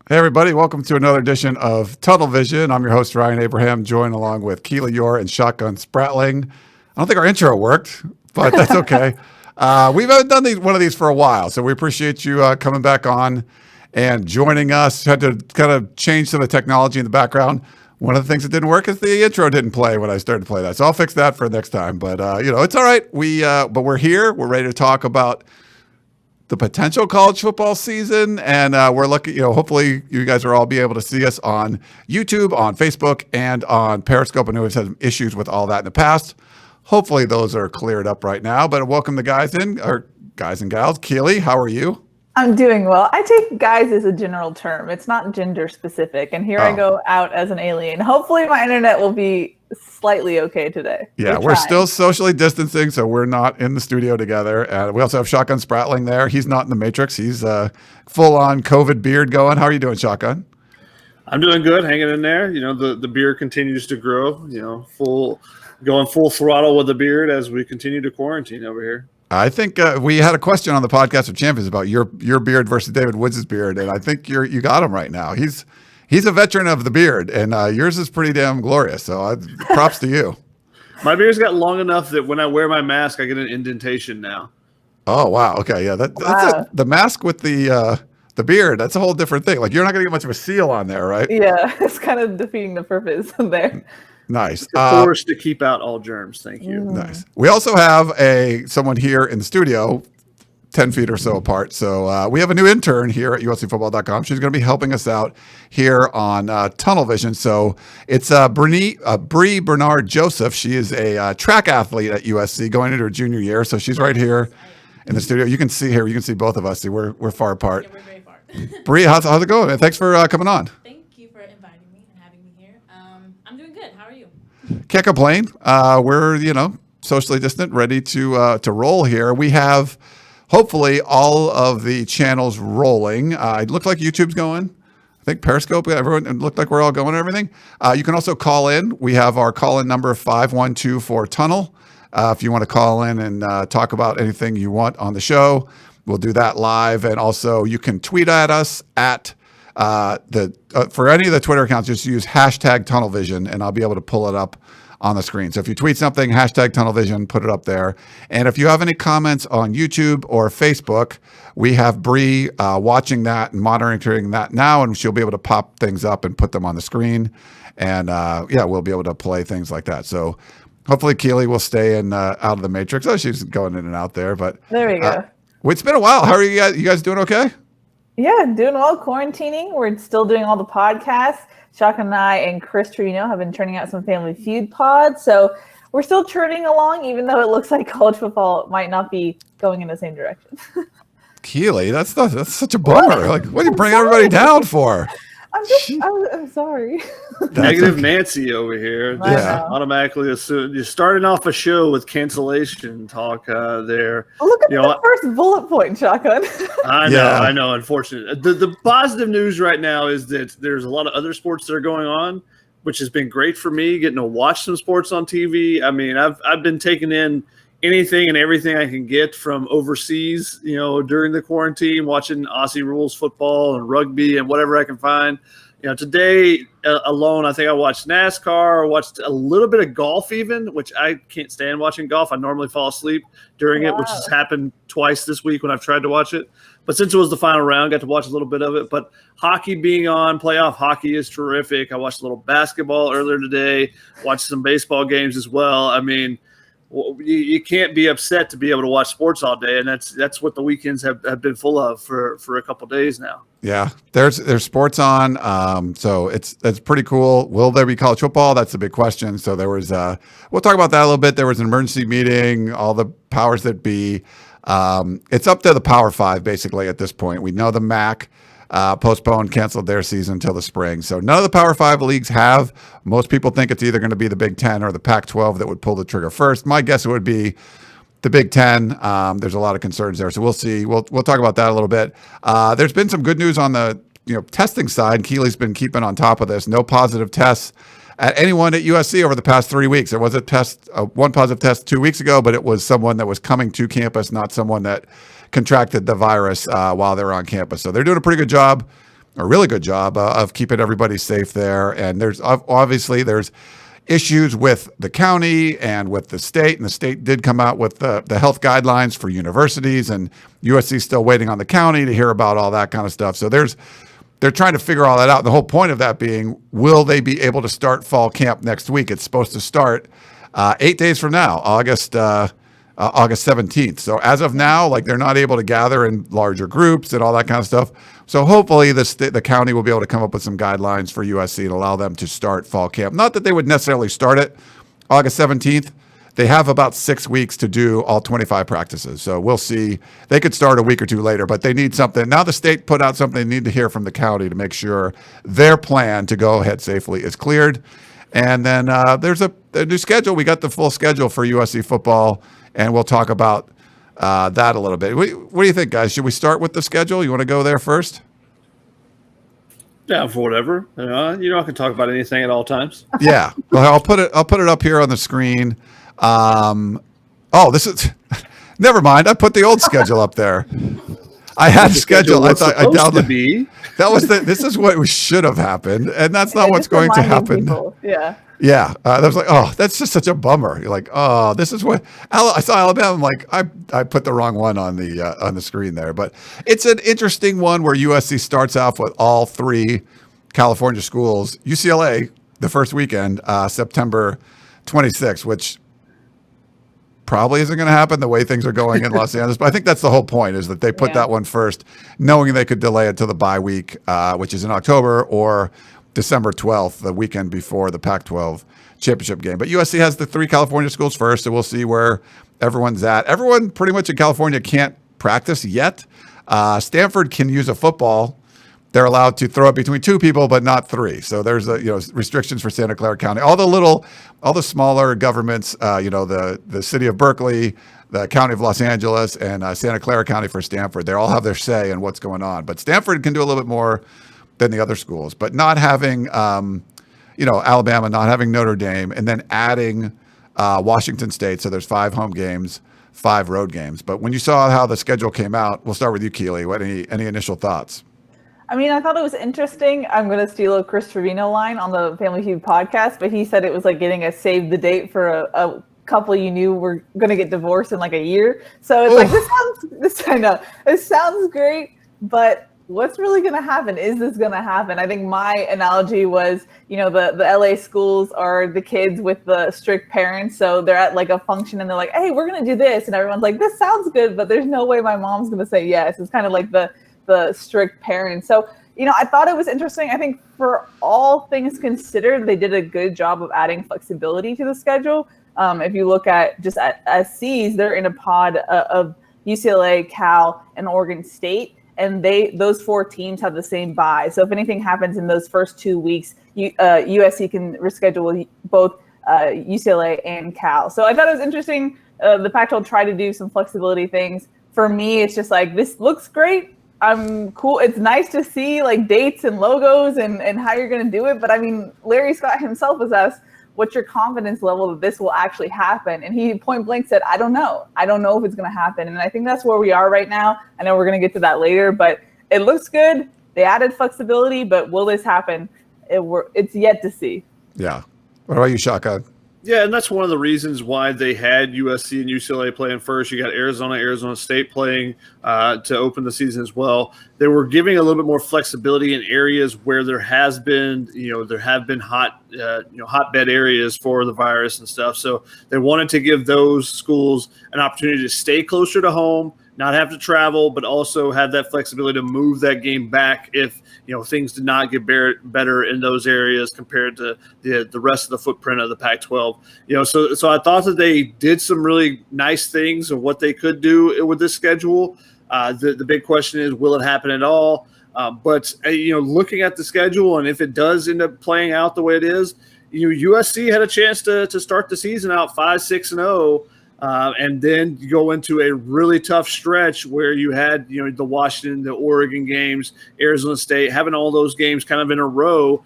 Hey, everybody. Welcome to another edition of Tunnel Vision. I'm your host, Ryan Abraham, joined along with Keely, Eure, and Shotgun Spratling. I don't think our intro worked, but that's okay. We haven't done one of these for a while, so we appreciate you coming back on and joining us. Had to kind of change some of the technology in the background. One of the things that didn't work is the intro didn't play when I started to play that, so I'll fix that for next time. But it's all right. But we're here. We're ready to talk about the potential college football season, and we're looking. Hopefully, you guys will all be able to see us on YouTube, on Facebook, and on Periscope. I know we've had issues with all that in the past. Hopefully, those are cleared up right now. But welcome the guys and gals. Keely, how are you? I'm doing well. I take guys as a general term. It's not gender specific. And here I go out as an alien. Hopefully my internet will be slightly okay today. Yeah, we're still socially distancing, so we're not in the studio together. We also have Shotgun Spratling there. He's not in the Matrix. He's full-on COVID beard going. How are you doing, Shotgun? I'm doing good, hanging in there. The beard continues to grow, going full throttle with the beard as we continue to quarantine over here. I think we had a question on the podcast of Champions about your beard versus David Woods' beard, and I think you got him right now. He's a veteran of the beard, and yours is pretty damn glorious. So props to you. My beard's got long enough that when I wear my mask, I get an indentation now. Oh wow, okay, yeah, that's the mask with the beard. That's a whole different thing. Like you're not gonna get much of a seal on there, right? Yeah, it's kind of defeating the purpose there. Nice. Forced to keep out all germs. Thank you. Nice. We also have someone here in the studio, 10 feet or so apart. So we have a new intern here at uscfootball.com. She's going to be helping us out here on Tunnel Vision. So it's Bree Bernard Joseph. She is a track athlete at USC going into her junior year. So she's right here in the studio. You can see here. You can see both of us. See, we're far apart. Yeah, we're very far. Bree, how's it going? And thanks for coming on. Thank you for inviting me and having me here. I'm doing good. How are you? Can't complain. We're socially distant, ready to roll here. We have hopefully all of the channels rolling. It looked like YouTube's going. I think Periscope. Everyone, it looked like we're all going and everything. You can also call in. We have our call-in number 512-4-TUNNEL. If you want to call in and talk about anything you want on the show, we'll do that live. And also, you can tweet at us at for any of the Twitter accounts, just use hashtag Tunnel Vision, and I'll be able to pull it up on the screen. So if you tweet something, hashtag Tunnel Vision, put it up there. And if you have any comments on YouTube or Facebook, we have Bree watching that and monitoring that now, and she'll be able to pop things up and put them on the screen. And we'll be able to play things like that. So hopefully Keely will stay out of the Matrix. Oh, she's going in and out there, but there we go. It's been a while. How are you guys? You guys doing okay? Yeah, doing well. Quarantining. We're still doing all the podcasts. Shotgun and I and Chris Trevino have been turning out some Family Feud pods. So we're still churning along, even though it looks like college football might not be going in the same direction. Keely, that's such a bummer. Like, what are you bringing everybody down for? I'm sorry. Negative Nancy over here. Yeah. Automatically assume you're starting off a show with cancellation talk there. Look at the first bullet point, Shotgun. I know. Unfortunately, the positive news right now is that there's a lot of other sports that are going on, which has been great for me getting to watch some sports on TV. I mean, I've been taking in anything and everything I can get from overseas, during the quarantine, watching Aussie rules football and rugby and whatever I can find. Today alone, I think I watched NASCAR, watched a little bit of golf even, which I can't stand watching golf. I normally fall asleep during it, which has happened twice this week when I've tried to watch it. But since it was the final round, got to watch a little bit of it. But hockey being on, playoff hockey is terrific. I watched a little basketball earlier today, watched some baseball games as well. I mean, you can't be upset to be able to watch sports all day, and that's what the weekends have been full of for a couple of days now. Yeah, there's sports on, so it's pretty cool. Will there be college football? That's the big question. So there was we'll talk about that a little bit. There was an emergency meeting, all the powers that be. It's up to the Power Five basically at this point. We know the MAC postponed, canceled their season until the spring. So none of the Power Five leagues have. Most people think it's either going to be the Big Ten or the Pac-12 that would pull the trigger first. My guess it would be the Big Ten. There's a lot of concerns there, so we'll see. We'll talk about that a little bit. There's been some good news on the testing side. Keely's been keeping on top of this. No positive tests at anyone at USC over the past 3 weeks. There was one positive test 2 weeks ago, but it was someone that was coming to campus, not someone that contracted the virus while they were on campus. So they're doing a pretty good job a really good job of keeping everybody safe there. And there's obviously there's issues with the county and with the state, and the state did come out with the health guidelines for universities, and USC's still waiting on the county to hear about all that kind of stuff. So they're trying to figure all that out. The whole point of that being, will they be able to start fall camp next week? It's supposed to start 8 days from now, August 17th. So as of now, like, they're not able to gather in larger groups and all that kind of stuff. So hopefully the county will be able to come up with some guidelines for USC and allow them to start fall camp. Not that they would necessarily start it August 17th. They have about 6 weeks to do all 25 practices. So we'll see. They could start a week or two later, but they need something. Now the state put out something they need to hear from the county to make sure their plan to go ahead safely is cleared. And then there's a new schedule. We got the full schedule for USC football, and we'll talk about that a little bit. What do you think, guys? Should we start with the schedule? You want to go there first? Yeah, for whatever. I can talk about anything at all times. Yeah. Well, I'll put it up here on the screen. This is never mind. I put the old schedule up there. I had a schedule. I thought I downloaded. This is what should have happened, and that's not what's going to happen. People. Yeah. Yeah, that was like, oh, that's just such a bummer. You're like, oh, this is what I saw Alabama. I'm like, I put the wrong one on the screen there, but it's an interesting one where USC starts off with all 3 California schools. UCLA the first weekend, September 26th, which probably isn't going to happen the way things are going in Los Angeles. But I think that's the whole point, is that they put that one first, knowing they could delay it to the bye week, which is in October, or December 12th, the weekend before the Pac-12 championship game. But USC has the 3 California schools first, so we'll see where everyone's at. Everyone pretty much in California can't practice yet. Stanford can use a football. They're allowed to throw it between 2 people, but not 3. So there's restrictions for Santa Clara County. All the smaller governments, the city of Berkeley, the county of Los Angeles, and Santa Clara County for Stanford, they all have their say in what's going on. But Stanford can do a little bit more than the other schools. But not having, Alabama, not having Notre Dame, and then adding Washington State. So there's 5 home games, 5 road games. But when you saw how the schedule came out, we'll start with you, Keely. What any initial thoughts? I mean, I thought it was interesting. I'm going to steal a Chris Trevino line on the Family Feud podcast, but he said it was like getting a save the date for a couple you knew were going to get divorced in like a year. So it's like, this sounds great, but what's really going to happen? Is this going to happen? I think my analogy was, the LA schools are the kids with the strict parents. So they're at like a function and they're like, hey, we're going to do this. And everyone's like, this sounds good, but there's no way my mom's going to say yes. It's kind of like the strict parents. So, I thought it was interesting. I think for all things considered, they did a good job of adding flexibility to the schedule. If you look at just at SCs, they're in a pod of UCLA, Cal, and Oregon State. And those 4 teams have the same bye. So if anything happens in those first 2 weeks, USC can reschedule both UCLA and Cal. So I thought it was interesting. The Pac-12 tried to do some flexibility things. For me, it's just like, this looks great. I'm cool. It's nice to see like dates and logos and how you're going to do it. But I mean, Larry Scott himself was asked, what's your confidence level that this will actually happen? And he point blank said, I don't know. I don't know if it's going to happen. And I think that's where we are right now. I know we're going to get to that later, but it looks good. They added flexibility, but will this happen? It's yet to see. Yeah. What about you, Shaka? Yeah, and that's one of the reasons why they had USC and UCLA playing first. You got Arizona State playing to open the season as well. They were giving a little bit more flexibility in areas where there have been hotbed areas for the virus and stuff. So they wanted to give those schools an opportunity to stay closer to home, not have to travel, but also have that flexibility to move that game back if things did not get better in those areas compared to the rest of the footprint of the Pac-12. So I thought that they did some really nice things of what they could do with this schedule. The big question is, will it happen at all? But looking at the schedule, and if it does end up playing out the way it is, USC had a chance to start the season out 5-6-0. And then you go into a really tough stretch where you had, the Washington, the Oregon games, Arizona State, having all those games kind of in a row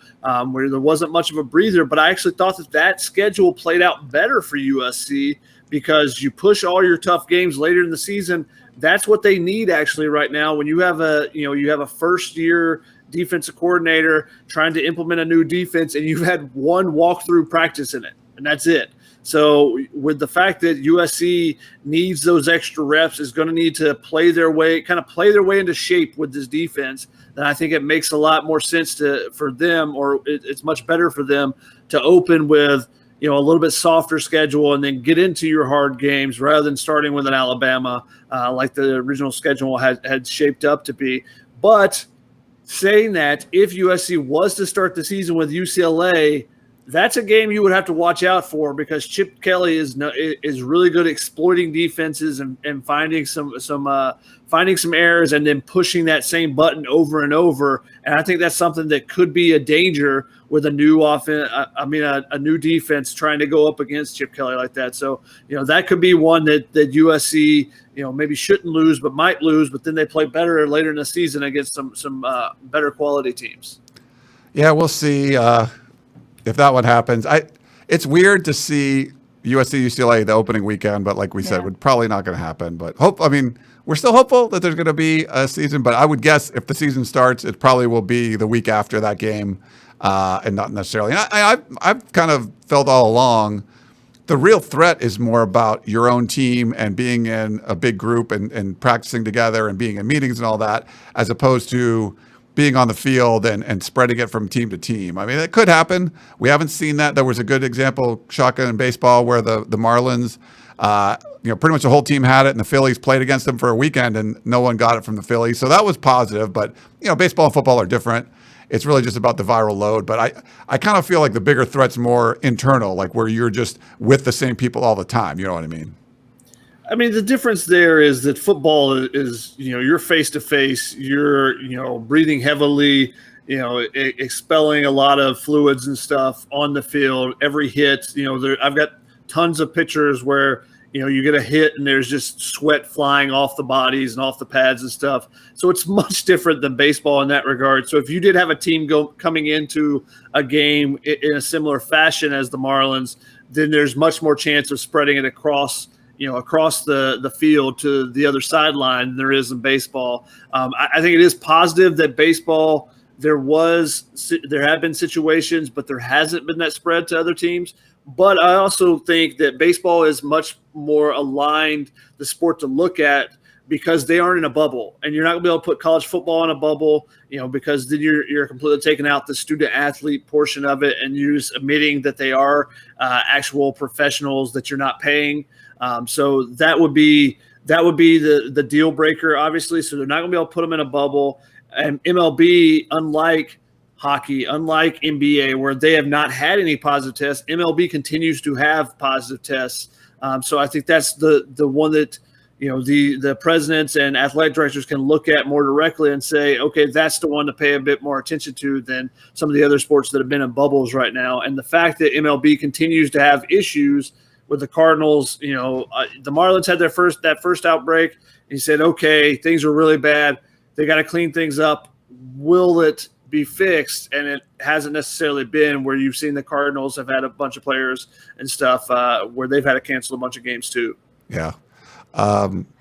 where there wasn't much of a breather. But I actually thought that schedule played out better for USC because you push all your tough games later in the season. That's what they need actually right now. When you have a first year defensive coordinator trying to implement a new defense, and you've had one walkthrough practice in it, and that's it. So with the fact that USC needs those extra reps, is going to need to play their way into shape with this defense, then I think it makes a lot more sense for them, or it's much better for them to open with, a little bit softer schedule and then get into your hard games rather than starting with an Alabama like the original schedule had shaped up to be. But saying that, if USC was to start the season with UCLA, that's a game you would have to watch out for, because Chip Kelly is really good at exploiting defenses and finding some errors and then pushing that same button over and over. And I think that's something that could be a danger with a new a new defense trying to go up against Chip Kelly like that. So that could be one that USC maybe shouldn't lose but might lose, but then they play better later in the season against some better quality teams. Yeah, we'll see. If that one happens, it's weird to see USC UCLA the opening weekend, but like we said, would probably not going to happen. But we're still hopeful that there's going to be a season. But I would guess if the season starts, it probably will be the week after that game, and not necessarily. And I've kind of felt all along the real threat is more about your own team and being in a big group and practicing together and being in meetings and all that, as opposed to being on the field and spreading it from team to team. I mean, it could happen. We haven't seen that. There was a good example, Shaka, in baseball, where the Marlins, pretty much the whole team had it, and the Phillies played against them for a weekend, and no one got it from the Phillies. So that was positive. But baseball and football are different. It's really just about the viral load. But I kind of feel like the bigger threat's more internal, like where you're just with the same people all the time. You know what I mean? I mean, the difference there is that football is, you're face to face, you're, breathing heavily, expelling a lot of fluids and stuff on the field. Every hit, I've got tons of pictures where, you get a hit and there's just sweat flying off the bodies and off the pads and stuff. So it's much different than baseball in that regard. So if you did have a team coming into a game in a similar fashion as the Marlins, then there's much more chance of spreading it across the field to the other sideline than there is in baseball. I think it is positive that baseball, there have been situations, but there hasn't been that spread to other teams. But I also think that baseball is much more aligned, the sport to look at, because they aren't in a bubble, and you're not going to be able to put college football in a bubble, because then you're completely taking out the student athlete portion of it, and you're just admitting that they are actual professionals that you're not paying. So that would be the deal breaker, obviously. So they're not going to be able to put them in a bubble. And MLB, unlike hockey, unlike NBA, where they have not had any positive tests, MLB continues to have positive tests. So I think that's the one that the presidents and athletic directors can look at more directly and say, okay, that's the one to pay a bit more attention to than some of the other sports that have been in bubbles right now. And the fact that MLB continues to have issues with the Cardinals, the Marlins had that first outbreak. He said, okay, things are really bad. They got to clean things up. Will it be fixed? And it hasn't necessarily been, where you've seen the Cardinals have had a bunch of players and stuff where they've had to cancel a bunch of games too. Yeah.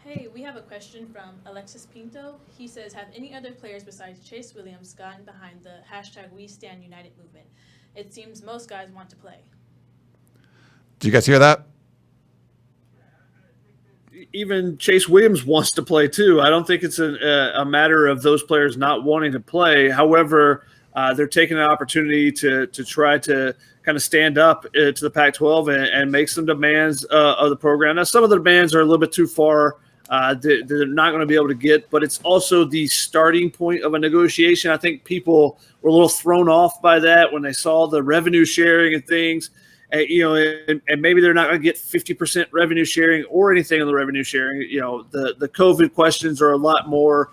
Hey, we have a question from Alexis Pinto. He says, have any other players besides Chase Williams gotten behind the #WeStandUnited movement? It seems most guys want to play. Do you guys hear that? Even Chase Williams wants to play too. I don't think it's a matter of those players not wanting to play. However, they're taking an opportunity to try to kind of stand up to the Pac-12 and make some demands of the program. Now, some of the demands are a little bit too far. They're not going to be able to get, but it's also the starting point of a negotiation. I think people were a little thrown off by that when they saw the revenue sharing and things. And maybe they're not going to get 50% revenue sharing or anything on the revenue sharing. The COVID questions are a lot more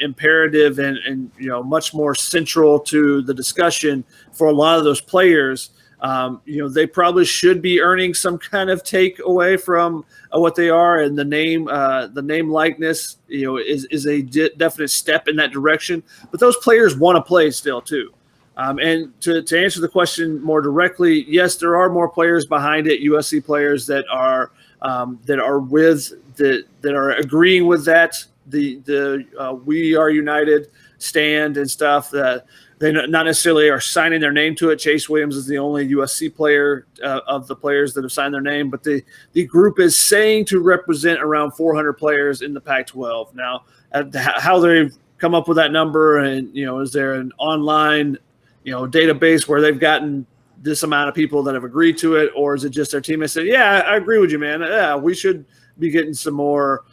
imperative and much more central to the discussion for a lot of those players. They probably should be earning some kind of takeaway from what they are, and the name likeness, is a definite step in that direction. But those players want to play still too. And to answer the question more directly, yes, there are more players behind it, USC players that are agreeing with that. The We Are United stand and stuff that they not necessarily are signing their name to it. Chase Williams is the only USC player of the players that have signed their name, but the group is saying to represent around 400 players in the Pac-12. Now, how they've come up with that number, and is there an online database where they've gotten this amount of people that have agreed to it, or is it just their teammates saying, yeah, I agree with you, man. Yeah, we should be getting some more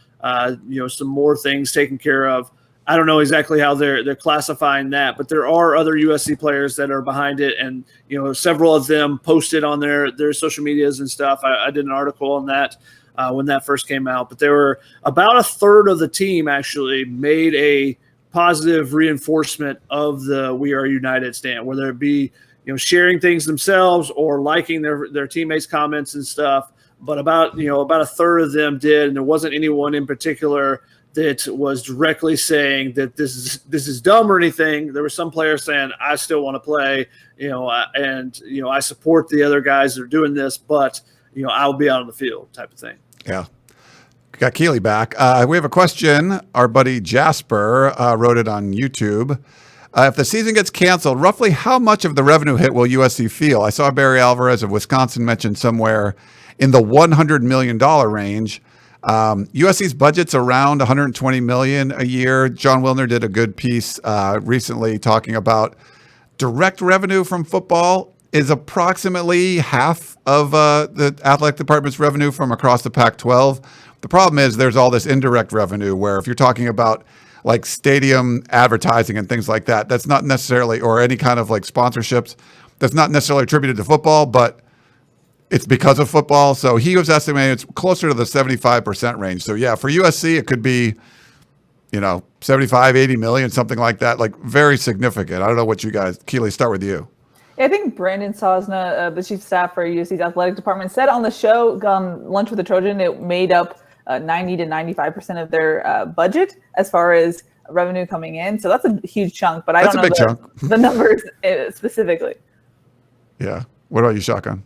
things taken care of. I don't know exactly how they're classifying that, but there are other USC players that are behind it, and several of them posted on their social medias and stuff. I did an article on that when that first came out, but there were about a third of the team actually made a positive reinforcement of the "We Are United" stand, whether it be sharing things themselves or liking their teammates' comments and stuff. But about a third of them did, and there wasn't anyone in particular that was directly saying that this is dumb or anything. There were some players saying, I still want to play, and I support the other guys that are doing this, but I'll be out on the field type of thing. Yeah. Got Keely back. We have a question. Our buddy Jasper wrote it on YouTube. If the season gets canceled, roughly how much of the revenue hit will USC feel? I saw Barry Alvarez of Wisconsin mentioned somewhere in the $100 million range. USC's budget's around $120 million a year. John Wilner did a good piece recently talking about direct revenue from football is approximately half of the athletic department's revenue from across the Pac-12. The problem is there's all this indirect revenue where if you're talking about like stadium advertising and things like that, that's not necessarily, or any kind of like sponsorships, that's not necessarily attributed to football, but it's because of football. So he was estimating it's closer to the 75% range. So yeah, for USC, it could be, 75, 80 million, something like that, like very significant. I don't know what you guys, Keely, start with you. I think Brandon Sosna, the chief of staff for USC's athletic department, said on the show, Lunch with the Trojan, it made up 90 to 95% of their budget as far as revenue coming in. So that's a huge chunk, but I don't know the numbers specifically. Yeah. What about you, Shotgun?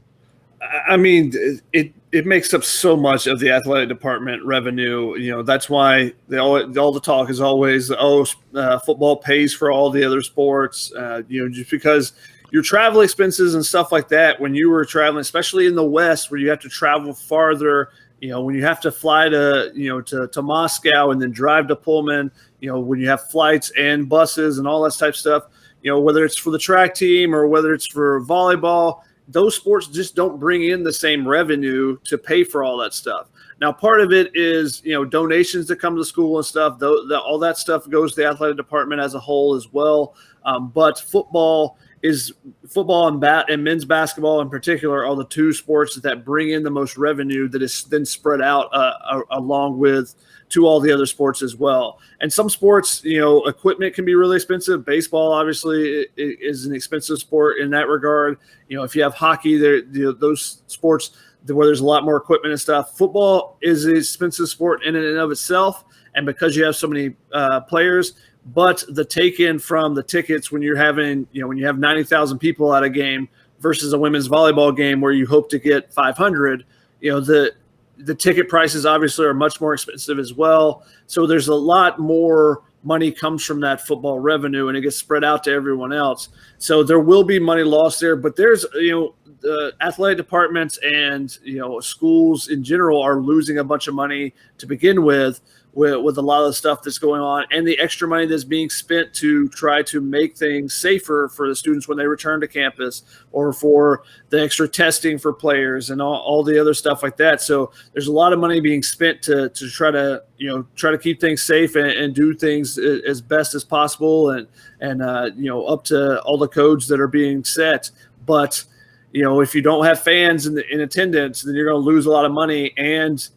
I mean, it makes up so much of the athletic department revenue. That's why all the talk is always, football pays for all the other sports. Just because your travel expenses and stuff like that, when you were traveling, especially in the West, where you have to travel farther, when you have to fly to Moscow and then drive to Pullman, when you have flights and buses and all that type of stuff, whether it's for the track team or whether it's for volleyball, those sports just don't bring in the same revenue to pay for all that stuff. Now, part of it is, donations that come to school and stuff. All that stuff goes to the athletic department as a whole as well. But football and men's basketball in particular are the two sports that bring in the most revenue that is then spread out along with to all the other sports as well. And some sports, equipment can be really expensive. Baseball obviously is an expensive sport in that regard. If you have hockey, those sports where there's a lot more equipment and stuff. Football is an expensive sport in and of itself, and because you have so many players. But the take-in from the tickets when you're having, when you have 90,000 people at a game versus a women's volleyball game where you hope to get 500, the ticket prices obviously are much more expensive as well. So there's a lot more money comes from that football revenue, and it gets spread out to everyone else. So there will be money lost there, but there's, the athletic departments and, schools in general are losing a bunch of money to begin with a lot of the stuff that's going on, and the extra money that's being spent to try to make things safer for the students when they return to campus, or for the extra testing for players and all the other stuff like that. So there's a lot of money being spent to try to keep things safe and do things as best as possible and up to all the codes that are being set. But if you don't have fans in attendance, then you're going to lose a lot of money. And,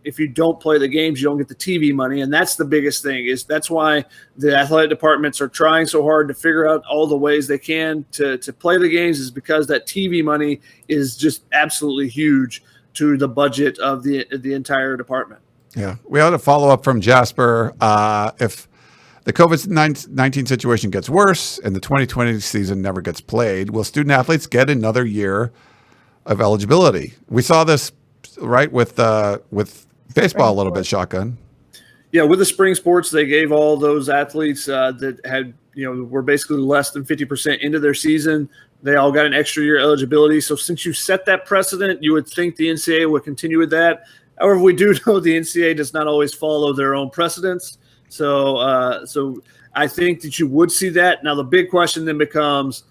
if you don't play the games, you don't get the TV money. And that's the biggest thing. That's why the athletic departments are trying so hard to figure out all the ways they can to play the games, is because that TV money is just absolutely huge to the budget of the entire department. Yeah. We had a follow-up from Jasper. If the COVID-19 situation gets worse and the 2020 season never gets played, will student athletes get another year of eligibility? We saw this right with baseball a little bit, Shotgun. Yeah, with the spring sports, they gave all those athletes that had, were basically less than 50% into their season. They all got an extra year eligibility. So since you set that precedent, you would think the NCAA would continue with that. However, we do know the NCAA does not always follow their own precedents. So, so I think that you would see that. Now, the big question then becomes,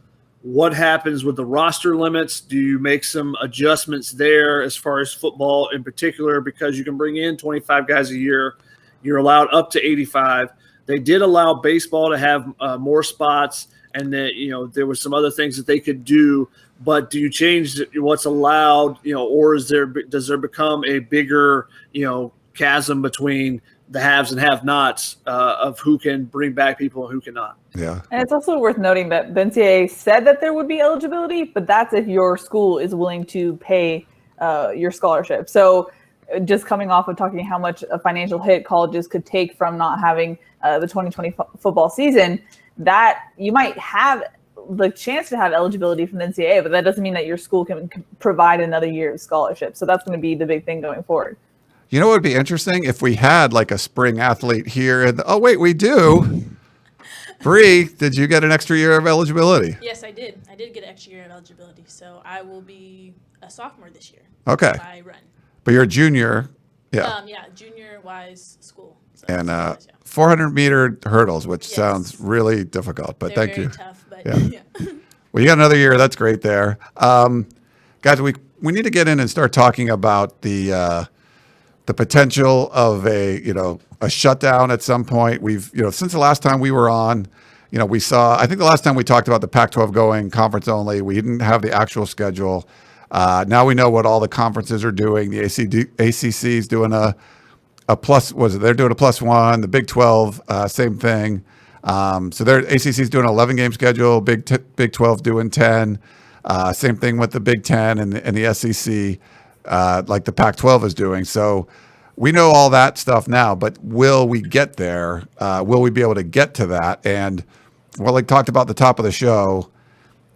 what happens with the roster limits? Do you make some adjustments there as far as football in particular? Because you can bring in 25 guys a year. You're allowed up to 85. They did allow baseball to have more spots, and that there was some other things that they could do. But do you change what's allowed, or does there become a bigger chasm between the haves and have-nots of who can bring back people and who cannot? Yeah, and it's also worth noting that the NCAA said that there would be eligibility, but that's if your school is willing to pay your scholarship. So just coming off of talking how much a financial hit colleges could take from not having the 2020 football season, that you might have the chance to have eligibility from the NCAA, but that doesn't mean that your school can provide another year of scholarship. So that's going to be the big thing going forward. You know what would be interesting if we had like a spring athlete here and we do. Bree, did you get an extra year of eligibility? Yes, I did. I did get an extra year of eligibility, so I will be a sophomore this year. Okay. If I run. But you're a junior. Yeah. Junior-wise school. So and 400-meter hurdles, which sounds really difficult, but They're thank you. Tough, but Yeah. Well, you got another year. That's great there. Guys, we need to get in and start talking about the potential of a shutdown at some point. We've, since the last time we were on, we saw, I think the last time we talked about the Pac-12 going conference only, we didn't have the actual schedule. Now we know what all the conferences are doing. The ACC is doing a plus, they're doing a +1, the Big 12, same thing. So their ACC is doing an 11-game schedule, Big 12 doing 10. Same thing with the Big 10 and the SEC, like the Pac-12 is doing. So we know all that stuff now, but will we get there? Will we be able to get to that? And like talked about at the top of the show,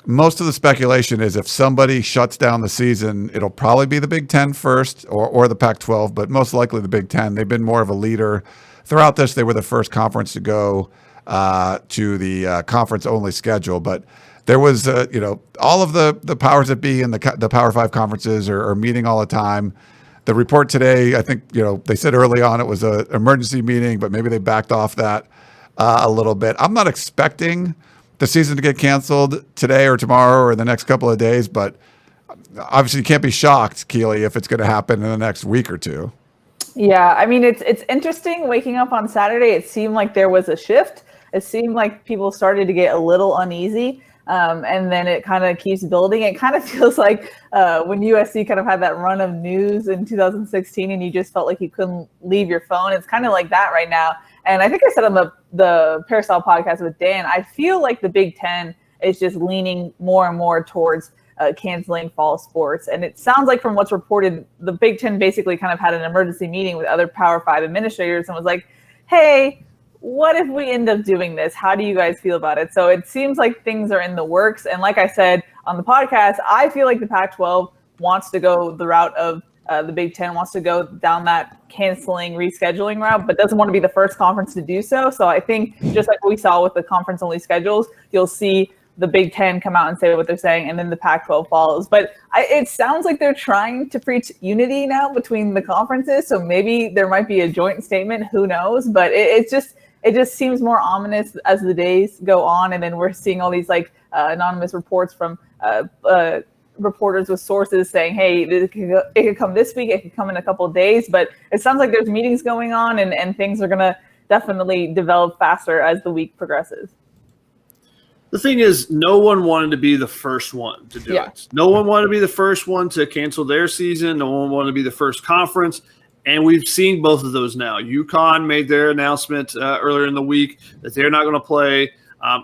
most of the speculation is if somebody shuts down the season, it'll probably be the Big 10 first or the Pac-12, but most likely the Big 10. They've been more of a leader. Throughout this, they were the first conference to go to the conference-only schedule. But there was, all of the powers that be in the Power 5 conferences are meeting all the time. The report today, I think, they said early on it was an emergency meeting, but maybe they backed off that a little bit. I'm not expecting the season to get canceled today or tomorrow or the next couple of days, but obviously you can't be shocked, Keely, if it's going to happen in the next week or two. Yeah, I mean, it's interesting waking up on Saturday. It seemed like there was a shift. It seemed like people started to get a little uneasy, and then it kind of keeps building. It kind of feels like when USC kind of had that run of news in 2016 and you just felt like you couldn't leave your phone. It's kind of like that right now. And I think I said on the Peristyle podcast with Dan, I feel like the Big Ten is just leaning more and more towards canceling fall sports. And it sounds like from what's reported, the Big Ten basically kind of had an emergency meeting with other Power 5 administrators and was like, hey, what if we end up doing this? How do you guys feel about it? So it seems like things are in the works. And like I said on the podcast, I feel like the Pac-12 wants to go the route of the Big Ten, wants to go down that canceling, rescheduling route, but doesn't want to be the first conference to do so. So I think just like we saw with the conference-only schedules, you'll see the Big Ten come out and say what they're saying, and then the Pac-12 follows. But it sounds like they're trying to preach unity now between the conferences, so maybe there might be a joint statement. Who knows? But it just seems more ominous as the days go on, and then we're seeing all these anonymous reports from reporters with sources saying, hey, it could come this week, it could come in a couple of days, but it sounds like there's meetings going on and things are going to definitely develop faster as the week progresses. The thing is, no one wanted to be the first one to do it. No one wanted to be the first one to cancel their season. No one wanted to be the first conference. And we've seen both of those now. UConn made their announcement earlier in the week that they're not going to play.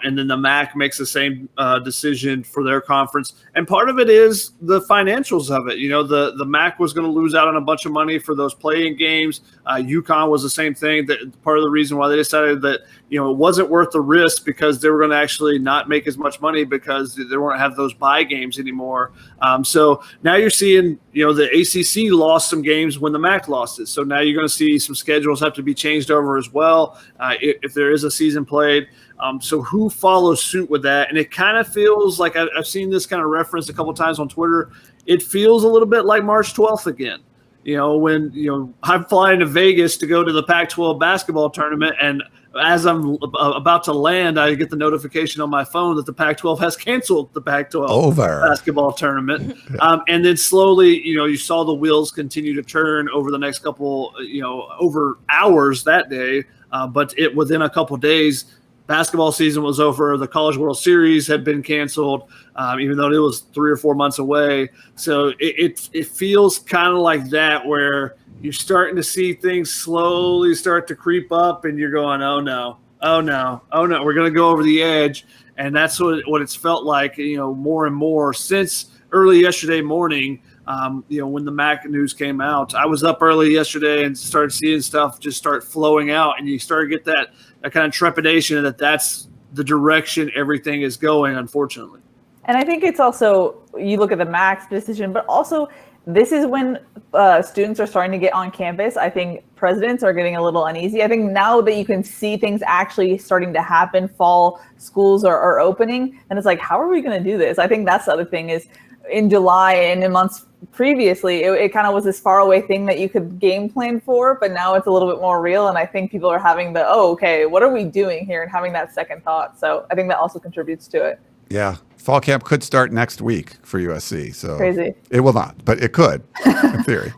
And then the MAC makes the same decision for their conference. And part of it is the financials of it. The MAC was going to lose out on a bunch of money for those play-in games. UConn was the same thing. That part of the reason why they decided that it wasn't worth the risk, because they were going to actually not make as much money because they weren't have those bye games anymore. So now you're seeing the ACC lost some games when the MAC lost it. So now you're going to see some schedules have to be changed over as well if there is a season played. So who follows suit with that? And it kind of feels like I've seen this kind of referenced a couple times on Twitter. It feels a little bit like March 12th again. When I'm flying to Vegas to go to the Pac-12 basketball tournament, and as I'm about to land, I get the notification on my phone that the Pac-12 has canceled the Pac-12 basketball tournament. And then slowly, you saw the wheels continue to turn over the next couple, over hours that day. But within a couple days, basketball season was over. The College World Series had been canceled, even though it was 3 or 4 months away. So it feels kind of like that, where you're starting to see things slowly start to creep up, and you're going, oh no, we're going to go over the edge. And that's what it's felt like, more and more since early yesterday morning. When the MAC news came out, I was up early yesterday and started seeing stuff just start flowing out, and you start to get that kind of trepidation that that's the direction everything is going, unfortunately. And I think it's also, you look at the MAC's decision, but also this is when students are starting to get on campus. I think presidents are getting a little uneasy. I think now that you can see things actually starting to happen, fall schools are opening, and it's like, how are we going to do this? I think that's the other thing is, in July and in months previously, it kind of was this far away thing that you could game plan for, but now it's a little bit more real. And I think people are having okay, what are we doing here? And having that second thought. So I think that also contributes to it. Yeah. Fall camp could start next week for USC. So crazy. It will not, but it could in theory.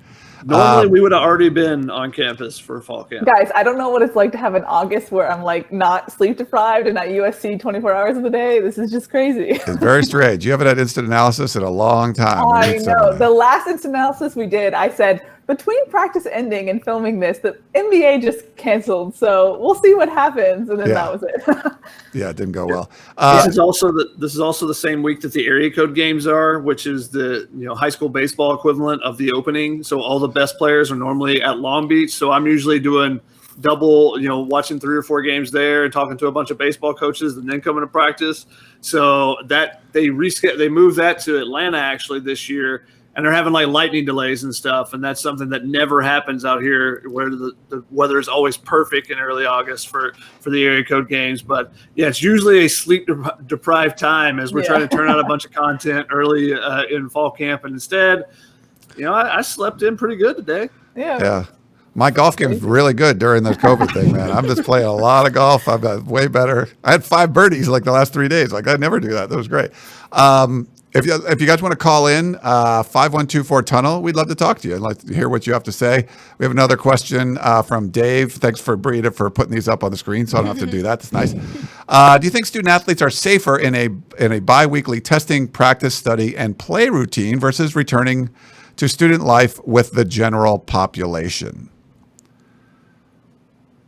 Normally, we would have already been on campus for fall camp. Guys, I don't know what it's like to have an August where I'm like not sleep deprived and at USC 24 hours of the day. This is just crazy. It's very strange. You haven't had instant analysis in a long time. I know. The last instant analysis we did, I said, between practice ending and filming this, the NBA just canceled. So we'll see what happens. And then that was it. Yeah, it didn't go well. This is also the same week that the area code games are, which is the high school baseball equivalent of the opening. So all the best players are normally at Long Beach. So I'm usually doing double, watching 3 or 4 games there and talking to a bunch of baseball coaches and then coming to practice. So that they moved that to Atlanta actually this year. And they're having like lightning delays and stuff. And that's something that never happens out here, where the weather is always perfect in early August for the area code games. But yeah, it's usually a sleep deprived time as we're trying to turn out a bunch of content early in fall camp. And instead, I slept in pretty good today. Yeah. My golf game is really good during the COVID thing, man. I'm just playing a lot of golf. I've got way better. I had 5 birdies like the last 3 days. Like I never do that. That was great. If you guys want to call in, 5124-TUNNEL, we'd love to talk to you and like to hear what you have to say. We have another question from Dave. Thanks for Brita for putting these up on the screen, so I don't have to do that. That's nice. Do you think student athletes are safer in a biweekly testing, practice, study, and play routine versus returning to student life with the general population?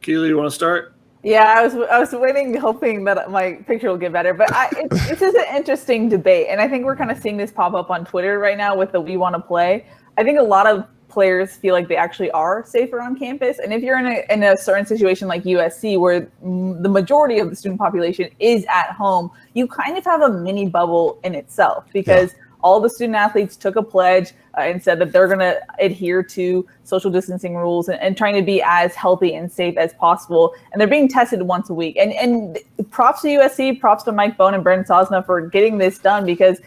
Keely, you want to start? Yeah, I was waiting, hoping that my picture will get better. But it's just an interesting debate. And I think we're kind of seeing this pop up on Twitter right now with the We Want to Play. I think a lot of players feel like they actually are safer on campus. And if you're in a certain situation like USC, where the majority of the student population is at home, you kind of have a mini bubble in itself, because all the student athletes took a pledge and said that they're going to adhere to social distancing rules and trying to be as healthy and safe as possible. And they're being tested once a week. And props to USC, props to Mike Bone and Brendan Sosna for getting this done, because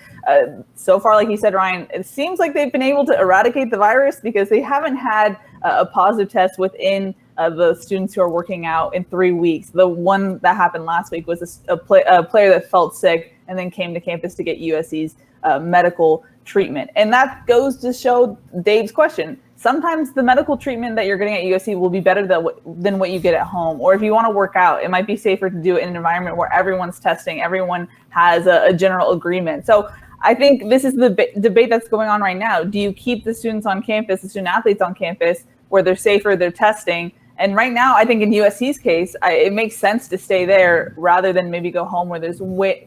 so far, like you said, Ryan, it seems like they've been able to eradicate the virus, because they haven't had a positive test within the students who are working out in 3 weeks. The one that happened last week was a player that felt sick and then came to campus to get USC's medical treatment. And that goes to show Dave's question. Sometimes the medical treatment that you're getting at USC will be better than what you get at home. Or if you want to work out, it might be safer to do it in an environment where everyone's testing, everyone has a general agreement. So I think this is the debate that's going on right now. Do you keep the students on campus, the student athletes on campus, where they're safer, they're testing, And right now, I think in USC's case, it makes sense to stay there rather than maybe go home where there's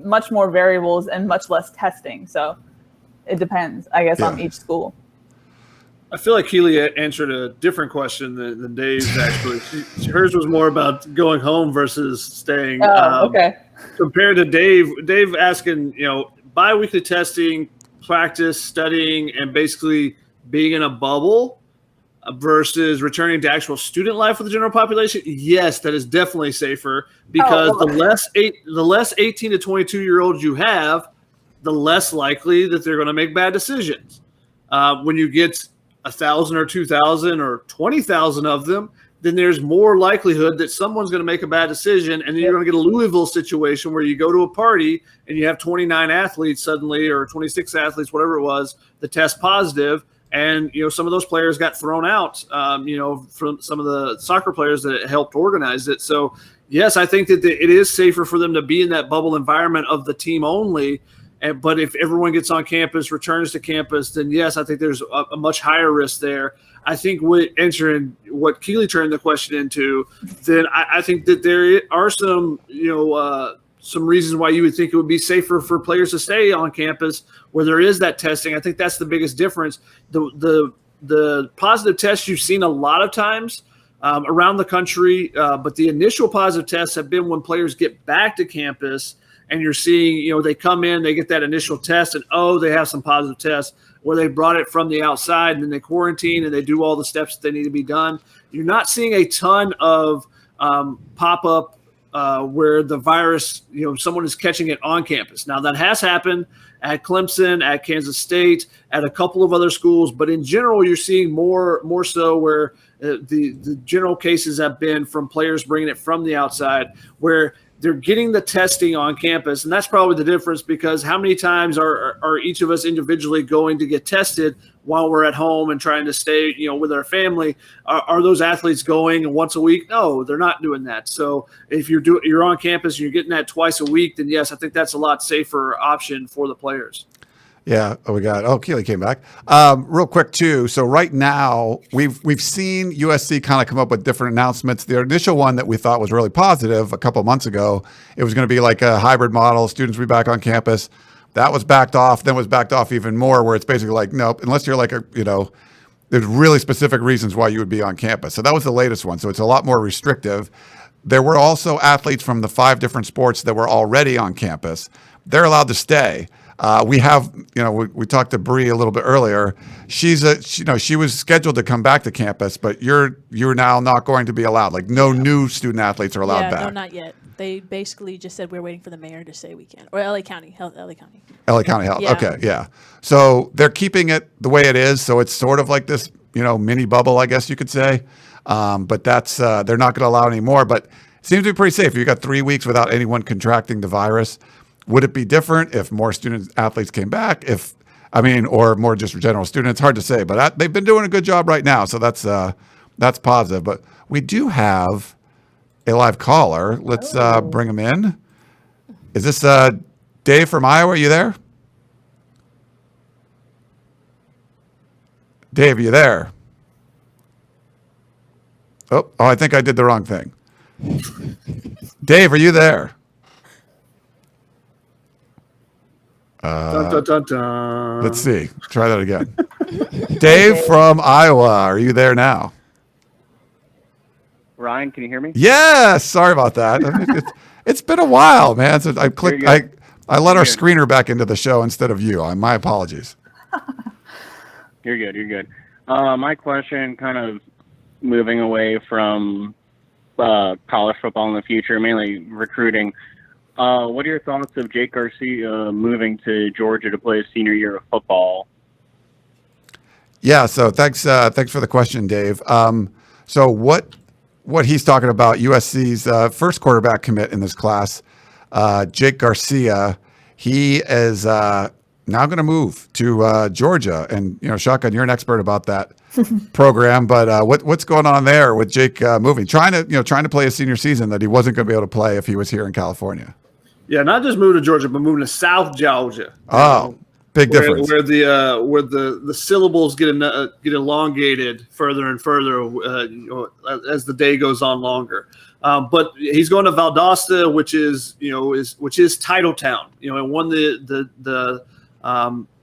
much more variables and much less testing. So it depends, I guess, on each school. I feel like Keely answered a different question than Dave's, actually. Hers was more about going home versus staying. Oh, okay. Compared to Dave asking, biweekly testing, practice, studying, and basically being in a bubble versus returning to actual student life with the general population. Yes, that is definitely safer because the less 18 to 22-year-olds you have, the less likely that they're going to make bad decisions. When you get 1,000 or 2,000 or 20,000 of them, then there's more likelihood that someone's going to make a bad decision, and then you're going to get a Louisville situation where you go to a party and you have 29 athletes suddenly, or 26 athletes, whatever it was, that test positive. And, some of those players got thrown out, from some of the soccer players that helped organize it. So, yes, I think that it is safer for them to be in that bubble environment of the team only. But if everyone gets on campus, returns to campus, then, yes, I think there's a much higher risk there. I think answering what Keely turned the question into, then I think that there are some reasons why you would think it would be safer for players to stay on campus where there is that testing. I think that's the biggest difference. The positive tests you've seen a lot of times around the country, but the initial positive tests have been when players get back to campus and you're seeing, they come in, they get that initial test and, they have some positive tests where they brought it from the outside and then they quarantine and they do all the steps that they need to be done. You're not seeing a ton of pop-up where the virus, someone is catching it on campus. Now, that has happened at Clemson, at Kansas State, at a couple of other schools, but in general, you're seeing more so where the general cases have been from players bringing it from the outside, where they're getting the testing on campus. And that's probably the difference, because how many times are each of us individually going to get tested while we're at home and trying to stay, with our family? Are those athletes going once a week? No, they're not doing that. So if you're on campus and you're getting that twice a week, then yes, I think that's a lot safer option for the players. Yeah. Keely came back. Real quick too. So right now we've seen USC kind of come up with different announcements. The initial one that we thought was really positive a couple of months ago, it was going to be like a hybrid model. Students will be back on campus. That was backed off. Then was backed off even more, where it's basically like, nope, unless you're like there's really specific reasons why you would be on campus. So that was the latest one. So it's a lot more restrictive. There were also athletes from the 5 different sports that were already on campus. They're allowed to stay. We have, we talked to Bree a little bit earlier. She was scheduled to come back to campus, but you're now not going to be allowed. Like, no new student athletes are allowed back. No, not yet. They basically just said we're waiting for the mayor to say we can, or LA County Health. LA County Health. Yeah. Okay, yeah. So they're keeping it the way it is. So it's sort of like this, mini bubble, I guess you could say. But that's they're not going to allow any more. But it seems to be pretty safe. You got 3 weeks without anyone contracting the virus. Would it be different if more student athletes came back? Or more just general students? Hard to say, but they've been doing a good job right now, so that's positive. But we do have a live caller. Let's bring him in. Is this Dave from Iowa? Are you there? Dave, are you there? Oh, I think I did the wrong thing. Dave, are you there? Dun, dun, dun, dun. Let's see. Try that again. Dave from Iowa, are you there now? Ryan, can you hear me? Yes. Sorry about that. It's been a while, man. So I clicked. I let our screener back into the show instead of you. My apologies. You're good. My question, kind of moving away from college football in the future, mainly recruiting. What are your thoughts of Jake Garcia moving to Georgia to play his senior year of football? Yeah, so thanks for the question, Dave. So what he's talking about, USC's first quarterback commit in this class, Jake Garcia, he is now going to move to Georgia. And, Shotgun, you're an expert about that program, but what's going on there with Jake moving, trying to play a senior season that he wasn't going to be able to play if he was here in California? Yeah, not just moving to Georgia, but moving to South Georgia. Oh, Big difference. Where the syllables get elongated further and further as the day goes on longer. But he's going to Valdosta, which is Titletown. And won the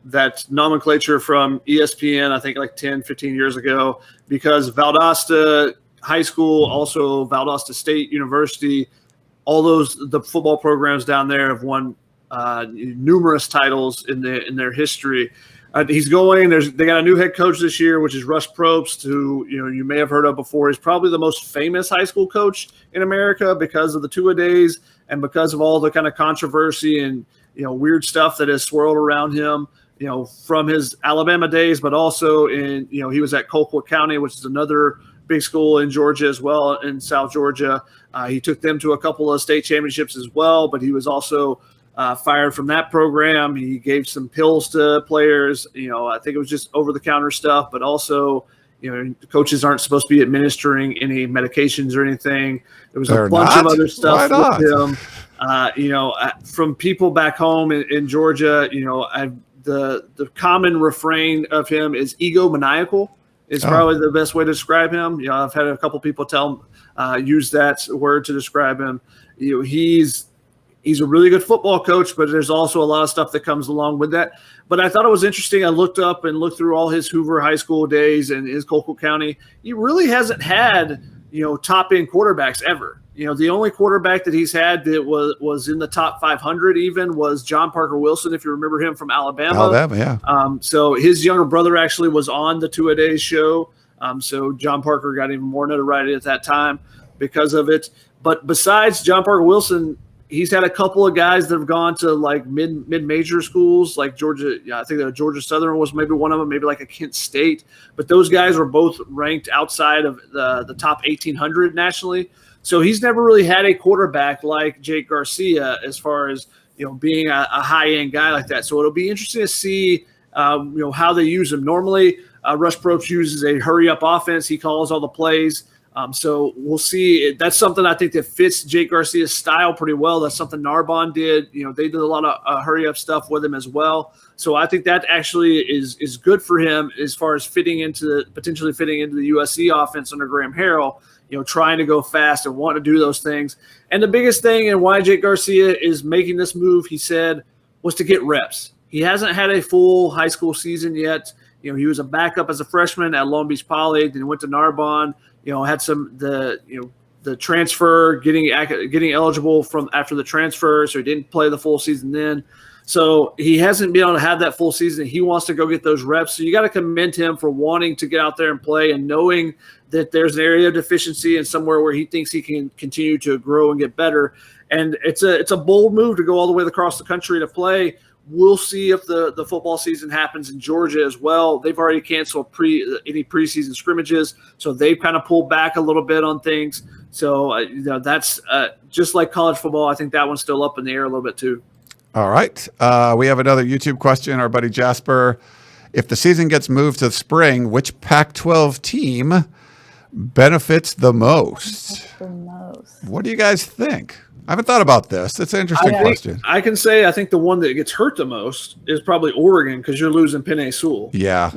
that nomenclature from ESPN, I think like 10, 15 years ago, because Valdosta High School, also Valdosta State University, all the football programs down there have won numerous titles in their history. He's going. They got a new head coach this year, which is Russ Probst, who you may have heard of before. He's probably the most famous high school coach in America because of the two-a-days and because of all the kind of controversy and weird stuff that has swirled around him. From his Alabama days, but also he was at Colquitt County, which is another big school in Georgia as well, in South Georgia. He took them to a couple of state championships as well, but he was also fired from that program. He gave some pills to players. I think it was just over-the-counter stuff, but also, coaches aren't supposed to be administering any medications or anything. There was a bunch of other stuff with him. From people back home in Georgia, the common refrain of him is egomaniacal. Is probably the best way to describe him. I've had a couple people use that word to describe him. He's a really good football coach, but there's also a lot of stuff that comes along with that. But I thought it was interesting. I looked up and looked through all his Hoover High School days and his Colquitt County. He really hasn't had, top end quarterbacks ever. The only quarterback that he's had that was in the top 500 even was John Parker Wilson, if you remember him from Alabama. Yeah. So his younger brother actually was on the two-a-days show. So John Parker got even more notoriety at that time because of it. But besides John Parker Wilson, he's had a couple of guys that have gone to like mid-major schools, like Georgia. I think that Georgia Southern was maybe one of them, maybe like a Kent State. But those guys were both ranked outside of the top 1,800 nationally. So he's never really had a quarterback like Jake Garcia as far as being a high-end guy like that. So it'll be interesting to see how they use him. Normally, Russ Probst uses a hurry-up offense. He calls all the plays. So we'll see. That's something I think that fits Jake Garcia's style pretty well. That's something Narbonne did. They did a lot of hurry-up stuff with him as well. So I think that actually is good for him as far as potentially fitting into the USC offense under Graham Harrell. Trying to go fast and want to do those things. And the biggest thing and why Jake Garcia is making this move, he said, was to get reps. He hasn't had a full high school season yet. He was a backup as a freshman at Long Beach Poly, then he went to Narbonne, had the transfer, getting eligible from after the transfer, so he didn't play the full season then. So he hasn't been able to have that full season. He wants to go get those reps. So you got to commend him for wanting to get out there and play and knowing that there's an area of deficiency and somewhere where he thinks he can continue to grow and get better. And it's a bold move to go all the way across the country to play. We'll see if the football season happens in Georgia as well. They've already canceled any preseason scrimmages, so they've kind of pulled back a little bit on things. So that's just like college football. I think that one's still up in the air a little bit too. All right. We have another YouTube question. Our buddy Jasper, if the season gets moved to spring, which Pac-12 team benefits the most? What do you guys think? I haven't thought about this. It's an interesting question. I can say I think the one that gets hurt the most is probably Oregon because you're losing Penei Sewell. Yeah.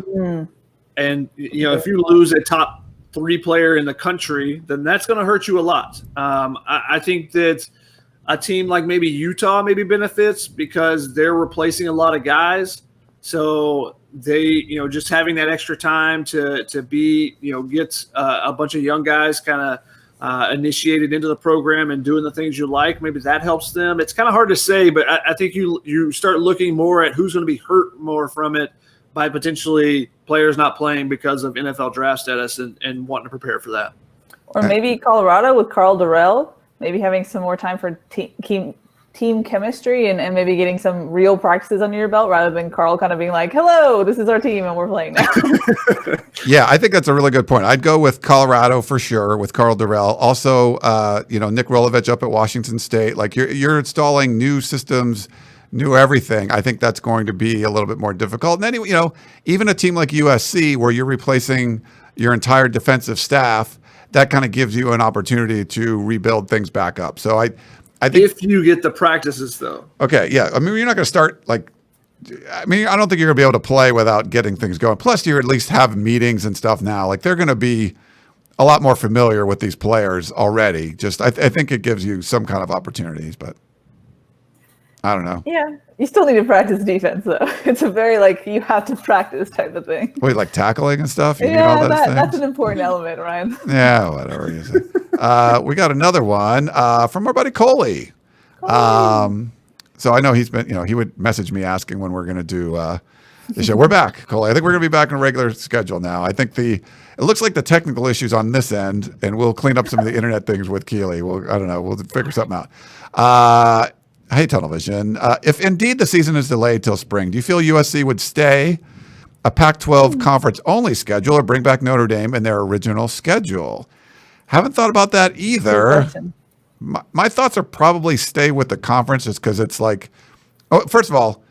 And, if you lose a top 3 player in the country, then that's going to hurt you a lot. I think that a team like maybe Utah maybe benefits because they're replacing a lot of guys. So they, just having that extra time to be, get a bunch of young guys kind of initiated into the program and doing the things you like, maybe that helps them. It's kind of hard to say, but I think you start looking more at who's going to be hurt more from it by potentially players not playing because of NFL draft status and wanting to prepare for that. Or maybe Colorado with Carl Durrell, maybe having some more time for team chemistry and maybe getting some real practices under your belt rather than Carl kind of being like, hello, this is our team and we're playing now. Yeah, I think that's a really good point. I'd go with Colorado for sure with Carl Durrell. Also, Nick Rolovich up at Washington State. Like you're installing new systems, new everything. I think that's going to be a little bit more difficult. And then, even a team like USC where you're replacing your entire defensive staff, that kind of gives you an opportunity to rebuild things back up. So I think if you get the practices though. Okay, yeah. I mean, you're not going to start like I mean, I don't think you're going to be able to play without getting things going. Plus, you at least have meetings and stuff now. Like they're going to be a lot more familiar with these players already. Just, I think it gives you some kind of opportunities, but I don't know. Yeah, you still need to practice defense though. It's a very you have to practice type of thing. Wait, like tackling and stuff? You need Yeah, all those things? that's an important element, Ryan. Yeah, whatever you say. We got another one from our buddy Coley. So I know he's been, he would message me asking when we're going to do the show. We're back, Coley. I think we're going to be back in a regular schedule now. I think it looks like the technical issues on this end, and we'll clean up some of the internet things with Keely. I don't know. We'll figure something out. Hey, Tunnel Vision. If indeed the season is delayed till spring, do you feel USC would stay a Pac-12 conference only schedule or bring back Notre Dame in their original schedule? Haven't thought about that either. My thoughts are probably stay with the conference just because it's first of all,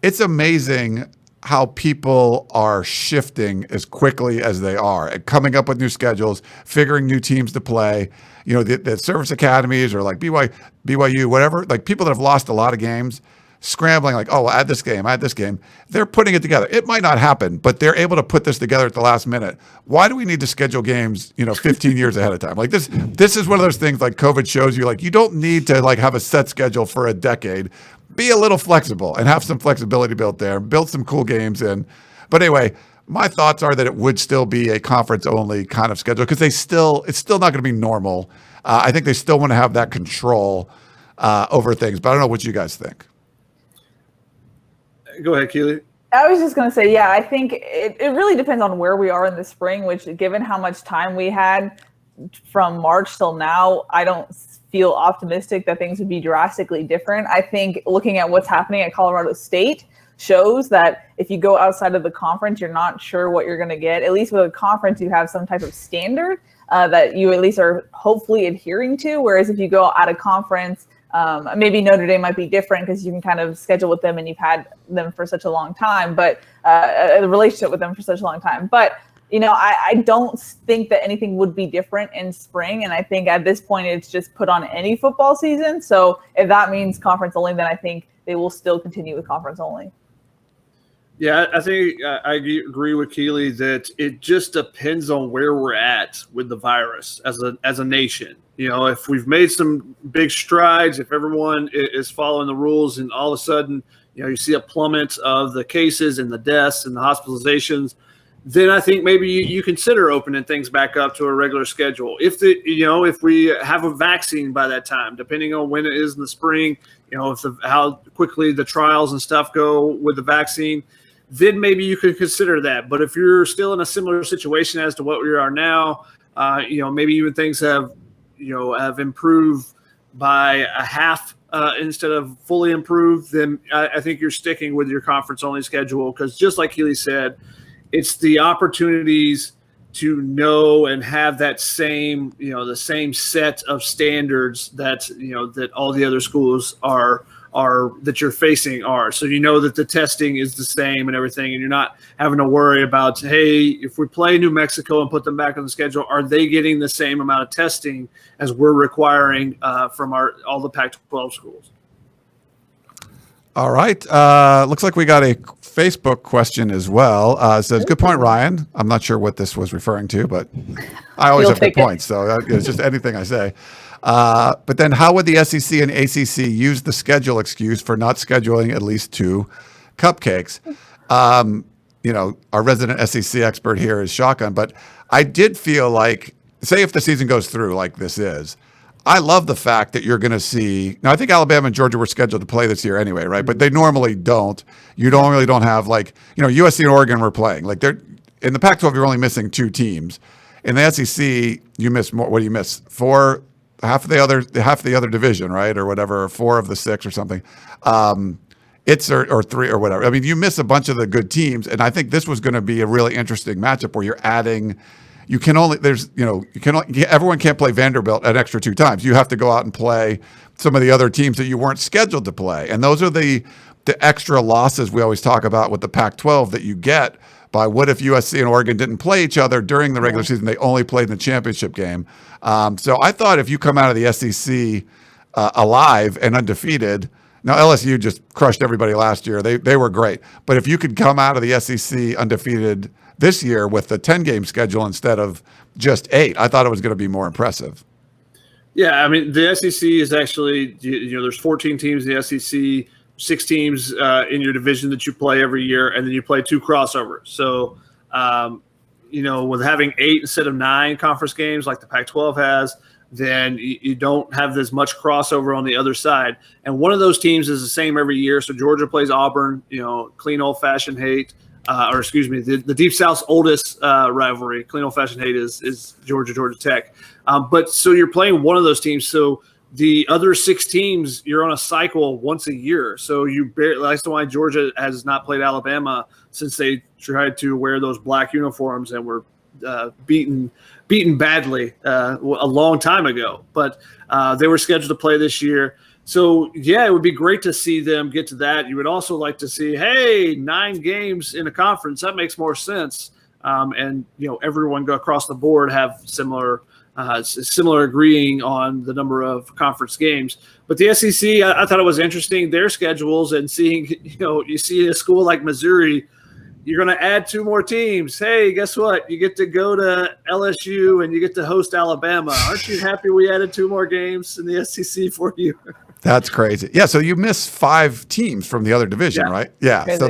it's amazing how people are shifting as quickly as they are and coming up with new schedules, figuring new teams to play. The service academies or like BYU, whatever, like people that have lost a lot of games, scrambling we'll add this game. They're putting it together. It might not happen, but they're able to put this together at the last minute. Why do we need to schedule games, 15 years ahead of time? Like this is one of those things like COVID shows you, you don't need to have a set schedule for a decade. Be a little flexible and have some flexibility built there, build some cool games in. But anyway, my thoughts are that it would still be a conference only kind of schedule because it's still not going to be normal. I think they still want to have that control over things, but I don't know what you guys think. Go ahead, Keely. I was just going to say, yeah, I think it really depends on where we are in the spring, which given how much time we had from March till now, I don't feel optimistic that things would be drastically different. I think looking at what's happening at Colorado State shows that if you go outside of the conference, you're not sure what you're going to get. At least with a conference, you have some type of standard that you at least are hopefully adhering to. Whereas if you go out of conference, maybe Notre Dame might be different because you can kind of schedule with them and you've had them for such a long time, but a relationship with them for such a long time. But, I don't think that anything would be different in spring. And I think at this point, it's just put on any football season. So if that means conference only, then I think they will still continue with conference only. Yeah, I think I agree with Keely that it just depends on where we're at with the virus as a nation. If we've made some big strides, if everyone is following the rules, and all of a sudden, you see a plummet of the cases and the deaths and the hospitalizations, then I think maybe you consider opening things back up to a regular schedule. If we have a vaccine by that time, depending on when it is in the spring, how quickly the trials and stuff go with the vaccine, then maybe you could consider that. But if you're still in a similar situation as to what we are now, maybe even things have improved by a half instead of fully improved, then I think you're sticking with your conference only schedule because just like Keely said, it's the opportunities to know and have that same, the same set of standards that, that all the other schools are that you're facing are. So that the testing is the same and everything, and you're not having to worry about, hey, if we play New Mexico and put them back on the schedule, are they getting the same amount of testing as we're requiring from all the Pac-12 schools? All right. Looks like we got a Facebook question as well. It says, good point, Ryan. I'm not sure what this was referring to, but I always have good points. So it's just anything I say. But then how would the SEC and ACC use the schedule excuse for not scheduling at least 2 cupcakes? Our resident SEC expert here is shotgun, but I did feel like, say if the season goes through like this is, I love the fact that you're going to see. Now, I think Alabama and Georgia were scheduled to play this year anyway, right? But they normally don't. You don't have USC and Oregon were playing. They're in the Pac-12. You're only missing 2 teams. In the SEC, you miss more. What do you miss? Half of the other division, right, or whatever, or 4 of the 6 or something. It's or 3 or whatever. I mean, you miss a bunch of the good teams, and I think this was going to be a really interesting matchup where you're adding. Everyone can't play Vanderbilt an extra 2 times. You have to go out and play some of the other teams that you weren't scheduled to play. And those are the extra losses we always talk about with the Pac-12 that you get by what if USC and Oregon didn't play each other during the regular season, they only played in the championship game. So I thought if you come out of the SEC alive and undefeated, Now LSU just crushed everybody last year. They were great. But if you could come out of the SEC undefeated this year with the 10-game schedule instead of just 8, I thought it was going to be more impressive. Yeah, I mean, the SEC is actually, there's 14 teams in the SEC, 6 teams in your division that you play every year, and then you play 2 crossovers. So, with having 8 instead of 9 conference games like the Pac-12 has, then you don't have as much crossover on the other side. And one of those teams is the same every year. So Georgia plays Auburn, clean old-fashioned hate. The Deep South's oldest rivalry, clean old-fashioned hate, is Georgia Tech. But so you're playing one of those teams. So the other 6 teams, you're on a cycle once a year. So that's why Georgia has not played Alabama since they tried to wear those black uniforms and were beaten badly a long time ago. But they were scheduled to play this year. So, yeah, it would be great to see them get to that. You would also like to see, hey, 9 games in a conference. That makes more sense. And everyone go across the board have similar agreeing on the number of conference games. But the SEC, I thought it was interesting, their schedules, and seeing, you see a school like Missouri, you're going to add 2 more teams. Hey, guess what? You get to go to LSU and you get to host Alabama. Aren't you happy we added 2 more games in the SEC for you? That's crazy. Yeah, so you miss 5 teams from the other division, right? Yeah, crazy. So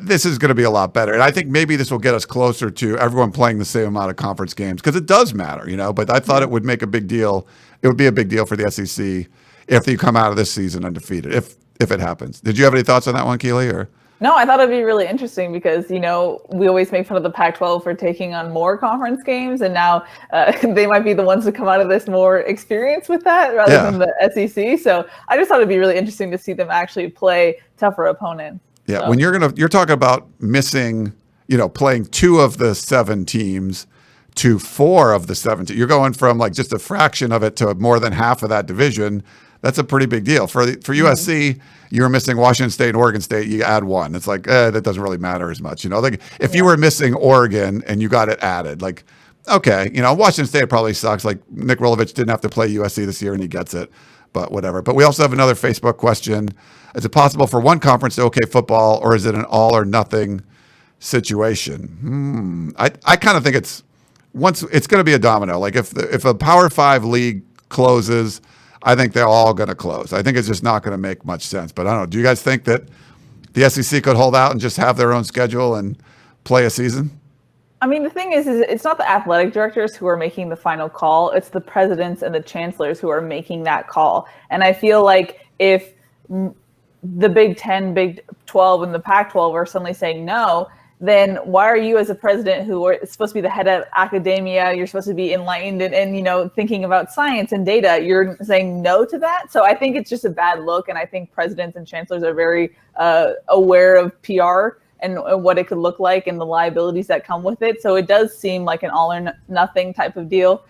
this is going to be a lot better. And I think maybe this will get us closer to everyone playing the same amount of conference games because it does matter, But I thought it would make a big deal. It would be a big deal for the SEC if you come out of this season undefeated, if it happens. Did you have any thoughts on that one, Keely? Or? No, I thought it'd be really interesting because, we always make fun of the Pac-12 for taking on more conference games, and now they might be the ones to come out of this more experienced with that rather than the SEC. So I just thought it'd be really interesting to see them actually play tougher opponents. Yeah, so. When you're talking about missing, playing 2 of the 7 teams to 4 of the 7 teams, you're going from like just a fraction of it to more than half of that division. That's a pretty big deal. For USC, you're missing Washington State and Oregon State, you add 1. It's like, that doesn't really matter as much. Like if you were missing Oregon and you got it added, like, okay, Washington State probably sucks. Like Nick Rolovich didn't have to play USC this year and he gets it, but whatever. But we also have another Facebook question. Is it possible for one conference to okay football, or is it an all or nothing situation? I kind of think it's going to be a domino. Like if a Power 5 league closes, I think they're all going to close. I think it's just not going to make much sense. But I don't know. Do you guys think that the SEC could hold out and just have their own schedule and play a season? I mean, the thing is it's not the athletic directors who are making the final call. It's the presidents and the chancellors who are making that call. And I feel like if the Big 10, Big 12, and the Pac-12 are suddenly saying no, then why are you as a president who is supposed to be the head of academia, you're supposed to be enlightened and thinking about science and data, you're saying no to that? So I think it's just a bad look, and I think presidents and chancellors are very aware of PR and what it could look like and the liabilities that come with it. So it does seem like an all or nothing type of deal.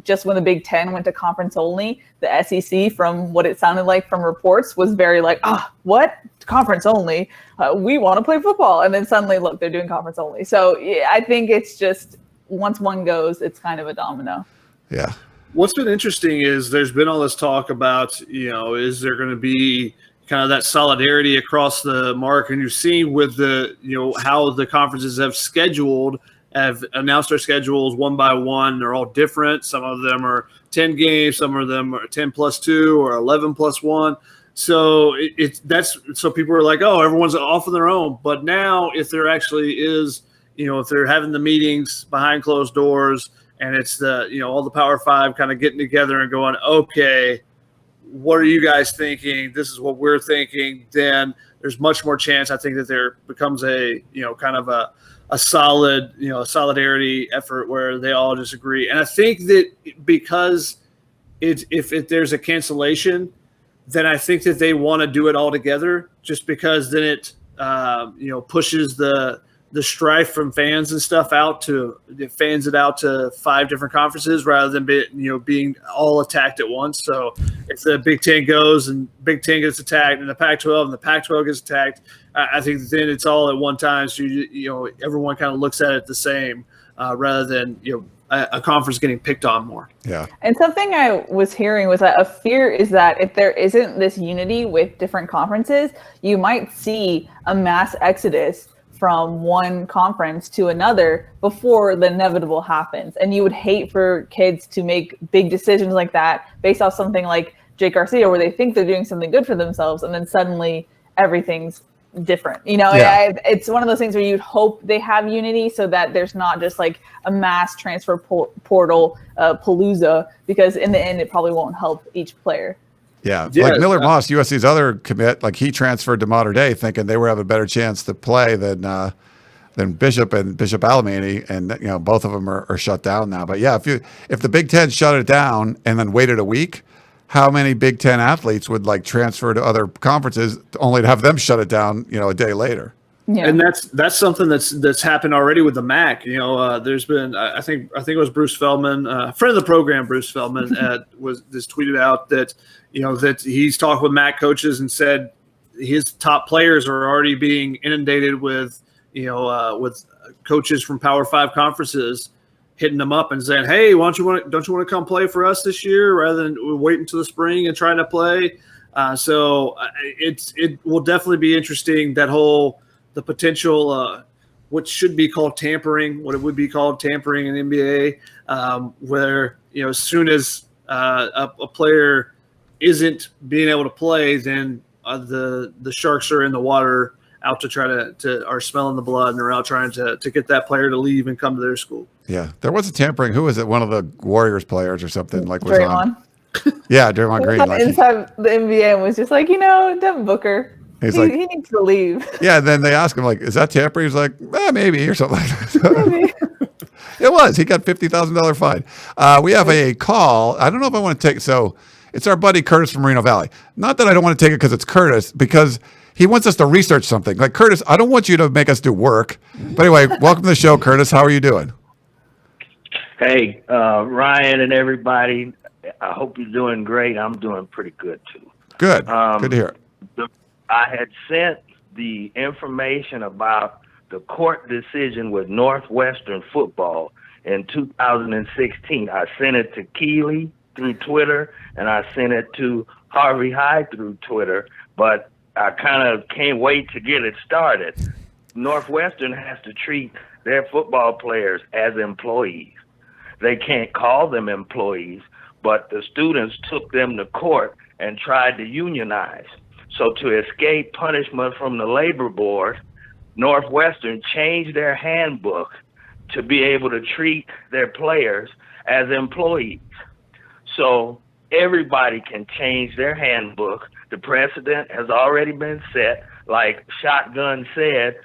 Just when the Big 10 went to conference only, the SEC, from what it sounded like from reports, was very like, what? Conference only? We want to play football. And then suddenly, look, they're doing conference only. So yeah, I think it's just once one goes, it's kind of a domino. Yeah. What's been interesting is there's been all this talk about, is there going to be kind of that solidarity across the mark? And you've seen with the, how the conferences have announced their schedules one by one. They're all different. Some of them are 10 games. Some of them are 10 plus 2 or 11 plus 1. So so people are like, oh, everyone's off on their own. But now if there actually is, if they're having the meetings behind closed doors and it's all the Power 5 kind of getting together and going, okay, what are you guys thinking? This is what we're thinking. Then there's much more chance, I think, that there becomes a solid, a solidarity effort where they all just agree. And I think that because if there's a cancellation, then I think that they want to do it all together, just because then it pushes the strife from fans and stuff fans it out to 5 different conferences rather than being all attacked at once. So if the Big 10 goes and Big 10 gets attacked and the Pac-12 and the Pac-12 gets attacked, I think then it's all at one time. So everyone kind of looks at it the same rather than a conference getting picked on more. Yeah. And something I was hearing was that a fear is that if there isn't this unity with different conferences, you might see a mass exodus from one conference to another before the inevitable happens. And you would hate for kids to make big decisions like that based off something like Jake Garcia, where they think they're doing something good for themselves, and then suddenly everything's different. It's one of those things where you'd hope they have unity so that there's not just like a mass transfer portal palooza, because in the end it probably won't help each player. Yeah. Like Miller Moss, USC's other commit, like he transferred to Mater Dei thinking they were having a better chance to play than Bishop and Bishop Alemany, and both of them are shut down now. But yeah, if the Big Ten shut it down and then waited a week, how many Big Ten athletes would like transfer to other conferences only to have them shut it down, a day later? Yeah. And that's something that's happened already with the MAC. There's been I think it was Bruce Feldman, friend of the program, Bruce Feldman, was just tweeted out that that he's talked with MAC coaches and said his top players are already being inundated with with coaches from Power 5 conferences hitting them up and saying, "Hey, don't you want to come play for us this year rather than wait until the spring and try to play?" So it will definitely be interesting, the potential, what should be called tampering, what it would be called tampering in NBA, where as soon as a player isn't being able to play, then the Sharks are in the water, out to try to are smelling the blood, and they're out trying to get that player to leave and come to their school. Yeah, there was a tampering. Who was it? One of the Warriors players or something was Draymond. on. Yeah, Draymond Green. Inside the NBA and was just like, Devin Booker. He needs to leave. Yeah, then they asked him, like, is that tampering? He's like, maybe, or something like that. Maybe. It was. He got $50,000 fine. We have a call. I don't know if I want to take it. So it's our buddy Curtis from Moreno Valley. Not that I don't want to take it because it's Curtis, because he wants us to research something. Like, Curtis, I don't want you to make us do work. But anyway, welcome to the show, Curtis. How are you doing? Hey, Ryan and everybody. I hope you're doing great. I'm doing pretty good, too. Good. Good to hear it. I had sent the information about the court decision with Northwestern football in 2016. I sent it to Keely through Twitter, and I sent it to Harvey Hyde through Twitter, but I kind of can't wait to get it started. Northwestern has to treat their football players as employees. They can't call them employees, but the students took them to court and tried to unionize. So to escape punishment from the labor board, Northwestern changed their handbook to be able to treat their players as employees. So everybody can change their handbook. The precedent has already been set. Like Shotgun said,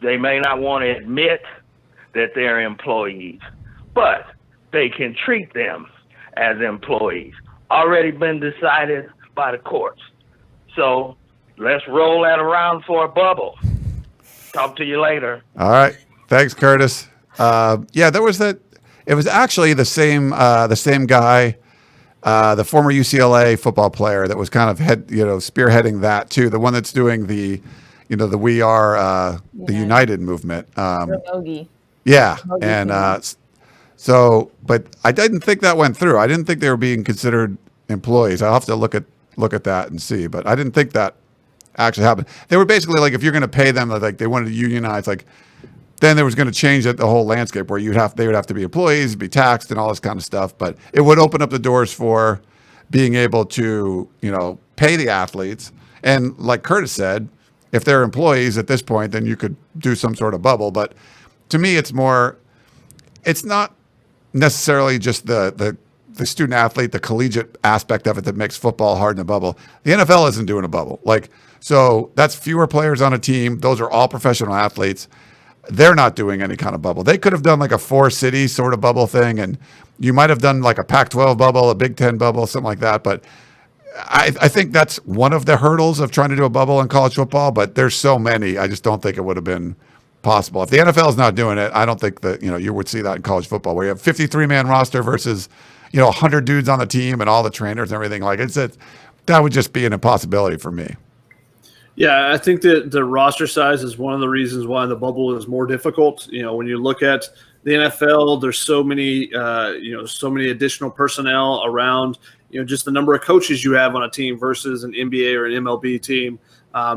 they may not want to admit that they're employees, but they can treat them as employees. Already been decided by the courts. So let's roll that around for a bubble. Talk to you later. All right. Thanks, Curtis. Yeah, there was that. It was actually the same guy, the former UCLA football player that was kind of spearheading that too. The one that's doing the We Are the United movement. Yeah, and but I didn't think that went through. I didn't think they were being considered employees. I'll have to look at that and see. But I didn't think that actually happened. They were basically like, if you're going to pay them, like they wanted to unionize, like then there was going to change the whole landscape where they would have to be employees, be taxed, and all this kind of stuff. But it would open up the doors for being able to pay the athletes. And like Curtis said, if they're employees at this point, then you could do some sort of bubble. But to me, it's not necessarily just the student athlete, the collegiate aspect of it that makes football hard in a bubble. The NFL isn't doing a bubble. So that's fewer players on a team. Those are all professional athletes. They're not doing any kind of bubble. They could have done like a 4-city sort of bubble thing, and you might have done like a Pac-12 bubble, a Big Ten bubble, something like that. But I think that's one of the hurdles of trying to do a bubble in college football, but there's so many. I just don't think it would have been possible. If the NFL is not doing it, I don't think that you would see that in college football, where you have 53-man roster versus 100 dudes on the team and all the trainers and everything. That would just be an impossibility for me. Yeah, I think that the roster size is one of the reasons why the bubble is more difficult. When you look at the NFL, there's so many, so many additional personnel around, just the number of coaches you have on a team versus an NBA or an MLB team.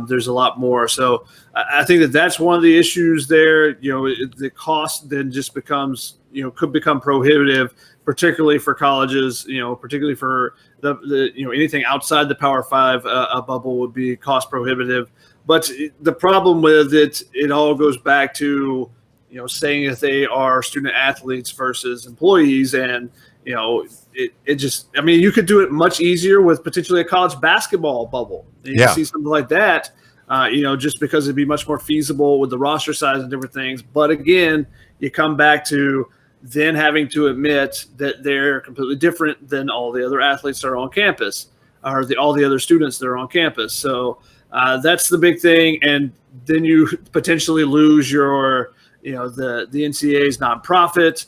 There's a lot more. So I think that that's one of the issues there. The cost then just becomes, could become prohibitive, particularly for colleges, particularly for the anything outside the Power Five. A bubble would be cost prohibitive. But the problem with it all goes back to, saying that they are student athletes versus employees. And, it just, you could do it much easier with potentially a college basketball bubble. You can see something like that, just because it'd be much more feasible with the roster size and different things. But again, you come back to then having to admit that they're completely different than all the other athletes that are on campus, or all the other students that are on campus. So that's the big thing. And then you potentially lose your, the NCAA's nonprofit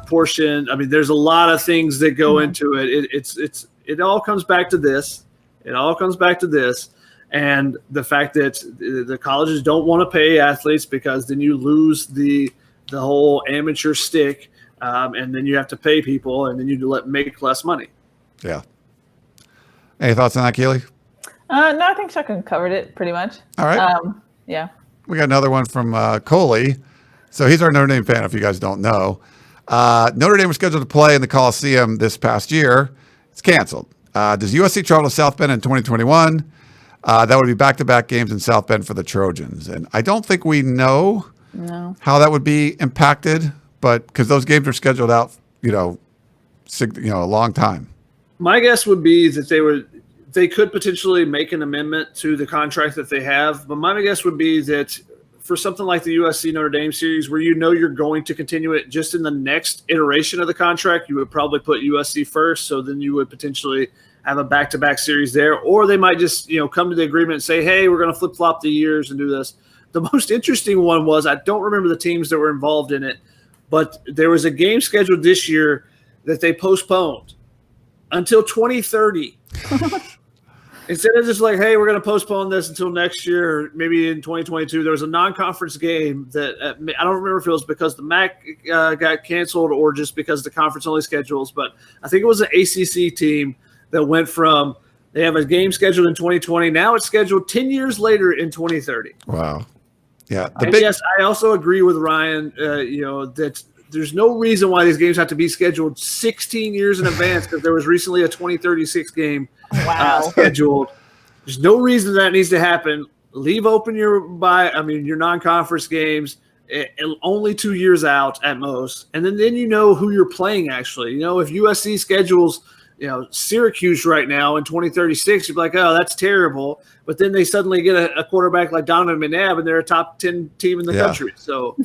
portion. There's a lot of things that go into it. It all comes back to this. It all comes back to this. And the fact that the colleges don't want to pay athletes, because then you lose the whole amateur stick, and then you have to pay people, and then you make less money. Yeah. Any thoughts on that, Keely? No, I think Chuck covered it pretty much. All right. Yeah. We got another one from Coley. So he's our Notre Dame fan, if you guys don't know. Notre Dame was scheduled to play in the Coliseum this past year. It's canceled. Does USC travel to South Bend in 2021? That would be back-to-back games in South Bend for the Trojans. And I don't think we know how that would be impacted, but because those games are scheduled out, a long time. My guess would be that they could potentially make an amendment to the contract that they have, but my guess would be that for something like the USC Notre Dame series, where you're going to continue it just in the next iteration of the contract, you would probably put USC first, so then you would potentially have a back-to-back series there, or they might just come to the agreement and say, hey, we're going to flip-flop the years and do this. The most interesting one was, I don't remember the teams that were involved in it, but there was a game scheduled this year that they postponed until 2030. Instead of just like, hey, we're going to postpone this until next year, or maybe in 2022, there was a non-conference game that I don't remember if it was because the MAC got canceled or just because the conference only schedules, but I think it was an ACC team that went from, they have a game scheduled in 2020. Now it's scheduled 10 years later in 2030. Wow. Yeah. Yes, I also agree with Ryan, that there's no reason why these games have to be scheduled 16 years in advance, because there was recently a 2036 game scheduled. There's no reason that needs to happen. Leave open your non-conference games only 2 years out at most, and then who you're playing actually. If USC schedules Syracuse right now in 2036, you'd be like, oh, that's terrible. But then they suddenly get a quarterback like Donovan McNabb, and they're a top 10 team in the country. So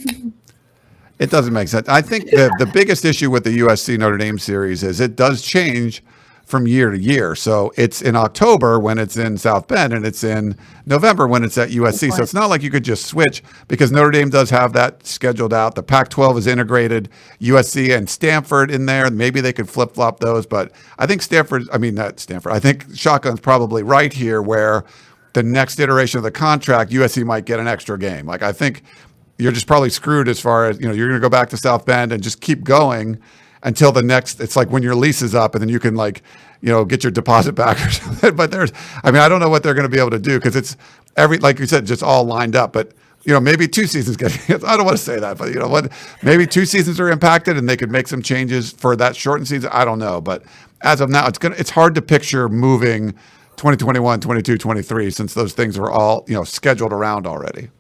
it doesn't make sense. I think the biggest issue with the USC Notre Dame series is it does change from year to year. So it's in October when it's in South Bend, and it's in November when it's at USC. So it's not like you could just switch, because Notre Dame does have that scheduled out. The Pac-12 is integrated USC and Stanford in there. Maybe they could flip-flop those, but I think I think Shotgun's probably right here, where the next iteration of the contract, USC might get an extra game. Like, I think you're just probably screwed as far as, you're going to go back to South Bend and just keep going until the next, it's like when your lease is up, and then you can get your deposit back or something. But I don't know what they're going to be able to do, because it's like you said, just all lined up. But, maybe 2 seasons I don't want to say that, but maybe 2 seasons are impacted, and they could make some changes for that shortened season. I don't know. But as of now, it's hard to picture moving 2021, 22, 23, since those things are all, scheduled around already.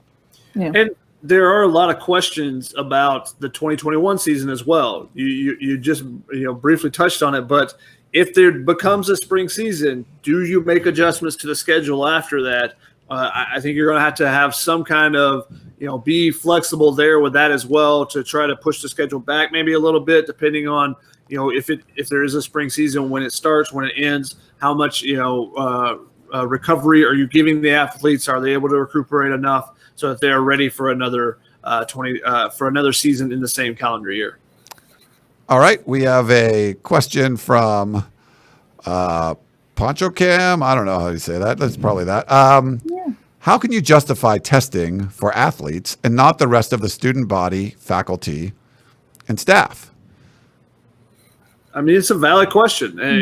Yeah. And there are a lot of questions about the 2021 season as well. You just briefly touched on it, but if there becomes a spring season, do you make adjustments to the schedule after that? I think you're going to have some kind of, be flexible there with that as well, to try to push the schedule back maybe a little bit, depending on, if there is a spring season, when it starts, when it ends, how much, recovery are you giving the athletes? Are they able to recuperate enough so that they're ready for another season in the same calendar year? All right, we have a question from Poncho Cam. I don't know how you say that. That's probably that. how can you justify testing for athletes and not the rest of the student body, faculty, and staff? I mean, it's a valid question. And,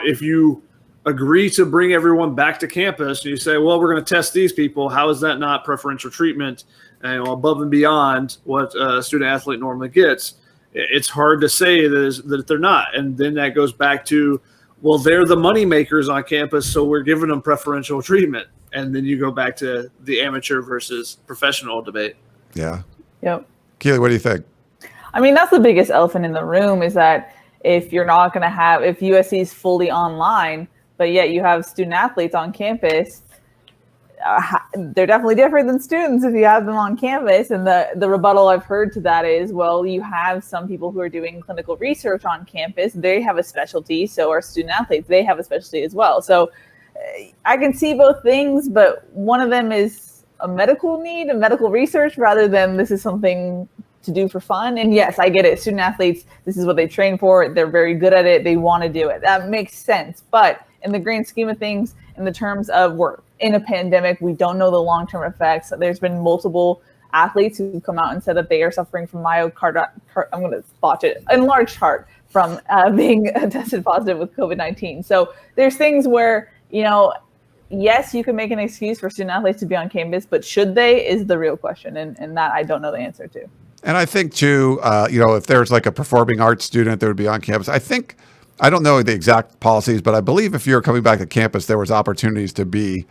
if you agree to bring everyone back to campus and you say, well, we're going to test these people, how is that not preferential treatment above and beyond what a student athlete normally gets? It's hard to say that they're not. And then that goes back to, well, they're the money makers on campus, so we're giving them preferential treatment. And then you go back to the amateur versus professional debate. Yeah. Yep. Keely, what do you think? I mean, that's the biggest elephant in the room is that if you're not going to have, if USC is fully online, but yet you have student athletes on campus, they're definitely different than students if you have them on campus. And the rebuttal I've heard to that is, well, you have some people who are doing clinical research on campus. They have a specialty. So our student athletes, they have a specialty as well. So I can see both things, but one of them is a medical need, a medical research, rather than this is something to do for fun. And yes, I get it. Student athletes, this is what they train for. They're very good at it. They want to do it. That makes sense. But in the grand scheme of things, in the terms of we're in a pandemic, we don't know the long-term effects. There's been multiple athletes who come out and said that they are suffering from I'm going to botch it, enlarged heart from being tested positive with COVID-19. So there's things where, yes, you can make an excuse for student athletes to be on campus, but should they is the real question. And that I don't know the answer to. And I think too, if there's like a performing arts student that would be on campus, I don't know the exact policies, but I believe if you're coming back to campus, there was opportunities to be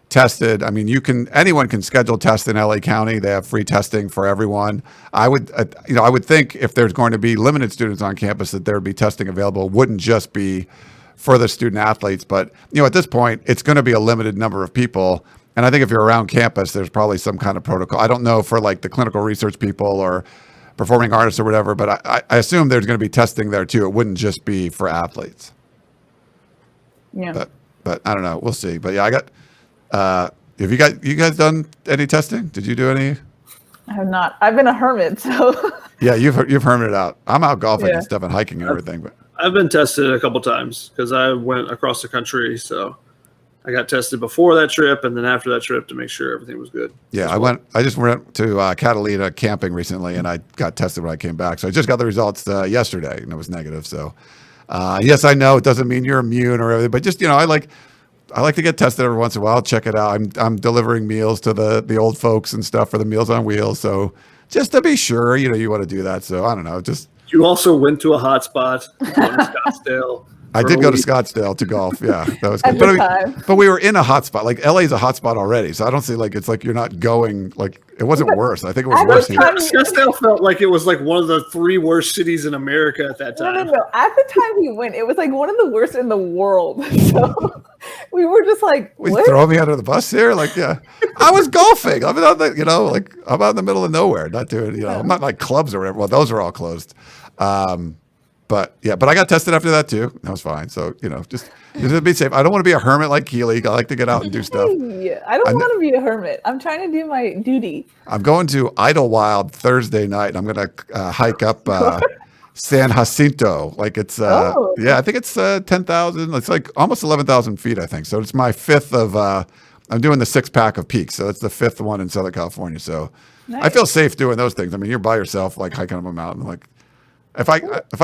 tested. I mean, anyone can schedule tests in LA County. They have free testing for everyone. I would think if there's going to be limited students on campus, that there would be testing available. It wouldn't just be for the student athletes, but at this point, it's going to be a limited number of people. And I think if you're around campus, there's probably some kind of protocol. I don't know for like the clinical research people or performing artists or whatever, but I assume there's going to be testing there too. It wouldn't just be for athletes. Yeah. But I don't know. We'll see. But yeah, have you guys done any testing? Did you do any? I have not. I've been a hermit, so. Yeah, you've hermited out. I'm out golfing and stuff and hiking and everything. But I've been tested a couple times because I went across the country, so I got tested before that trip and then after that trip to make sure everything was good. Yeah, I just went to Catalina camping recently, and I got tested when I came back. So I just got the results yesterday, and it was negative. So yes, I know it doesn't mean you're immune or everything, but just I like to get tested every once in a while. Check it out. I'm delivering meals to the old folks and stuff for the Meals on Wheels. So just to be sure, you want to do that. So I don't know. Just you also went to a hot spot in Scottsdale. I did go to Scottsdale to golf. Yeah, that was good. But we were in a hot spot. Like LA is a hot spot already, so I don't see it's like you're not going. Like it wasn't worse. I think it was worse here. Scottsdale felt like it was like one of the 3 worst cities in America at that time. No. At the time we went, it was like one of the worst in the world. So we were just like, "What? Throw me under the bus here?" Like, yeah, I was golfing. I'm out I'm out in the middle of nowhere, not doing. I'm not like clubs or whatever. Well, those are all closed. But I got tested after that too. That was fine. So, just to be safe. I don't want to be a hermit like Keely. I like to get out and do stuff. I don't want to be a hermit. I'm trying to do my duty. I'm going to Idlewild Thursday night. I'm going to hike up San Jacinto. Like it's, I think it's 10,000. It's like almost 11,000 feet, I think. So it's my 5th of, I'm doing the 6-pack of peaks. So it's the 5th one in Southern California. So nice. I feel safe doing those things. I mean, you're by yourself, like hiking up a mountain. Like if I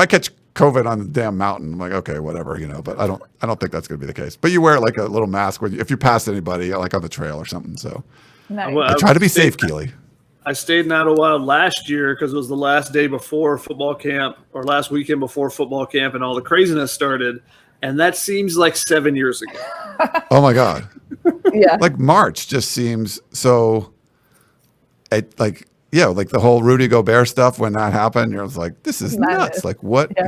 catch COVID on the damn mountain, I'm like, okay, whatever, but I don't think that's going to be the case. But you wear like a little mask if you pass anybody like on the trail or something. So nice. I try to be safe, Keely. I stayed in Idlewild last year because it was the last day before football camp or last weekend before football camp and all the craziness started. And that seems like 7 years ago. Oh my God. Yeah. Like March just seems so like the whole Rudy Gobert stuff when that happened, you're like, this is nuts. Like what, we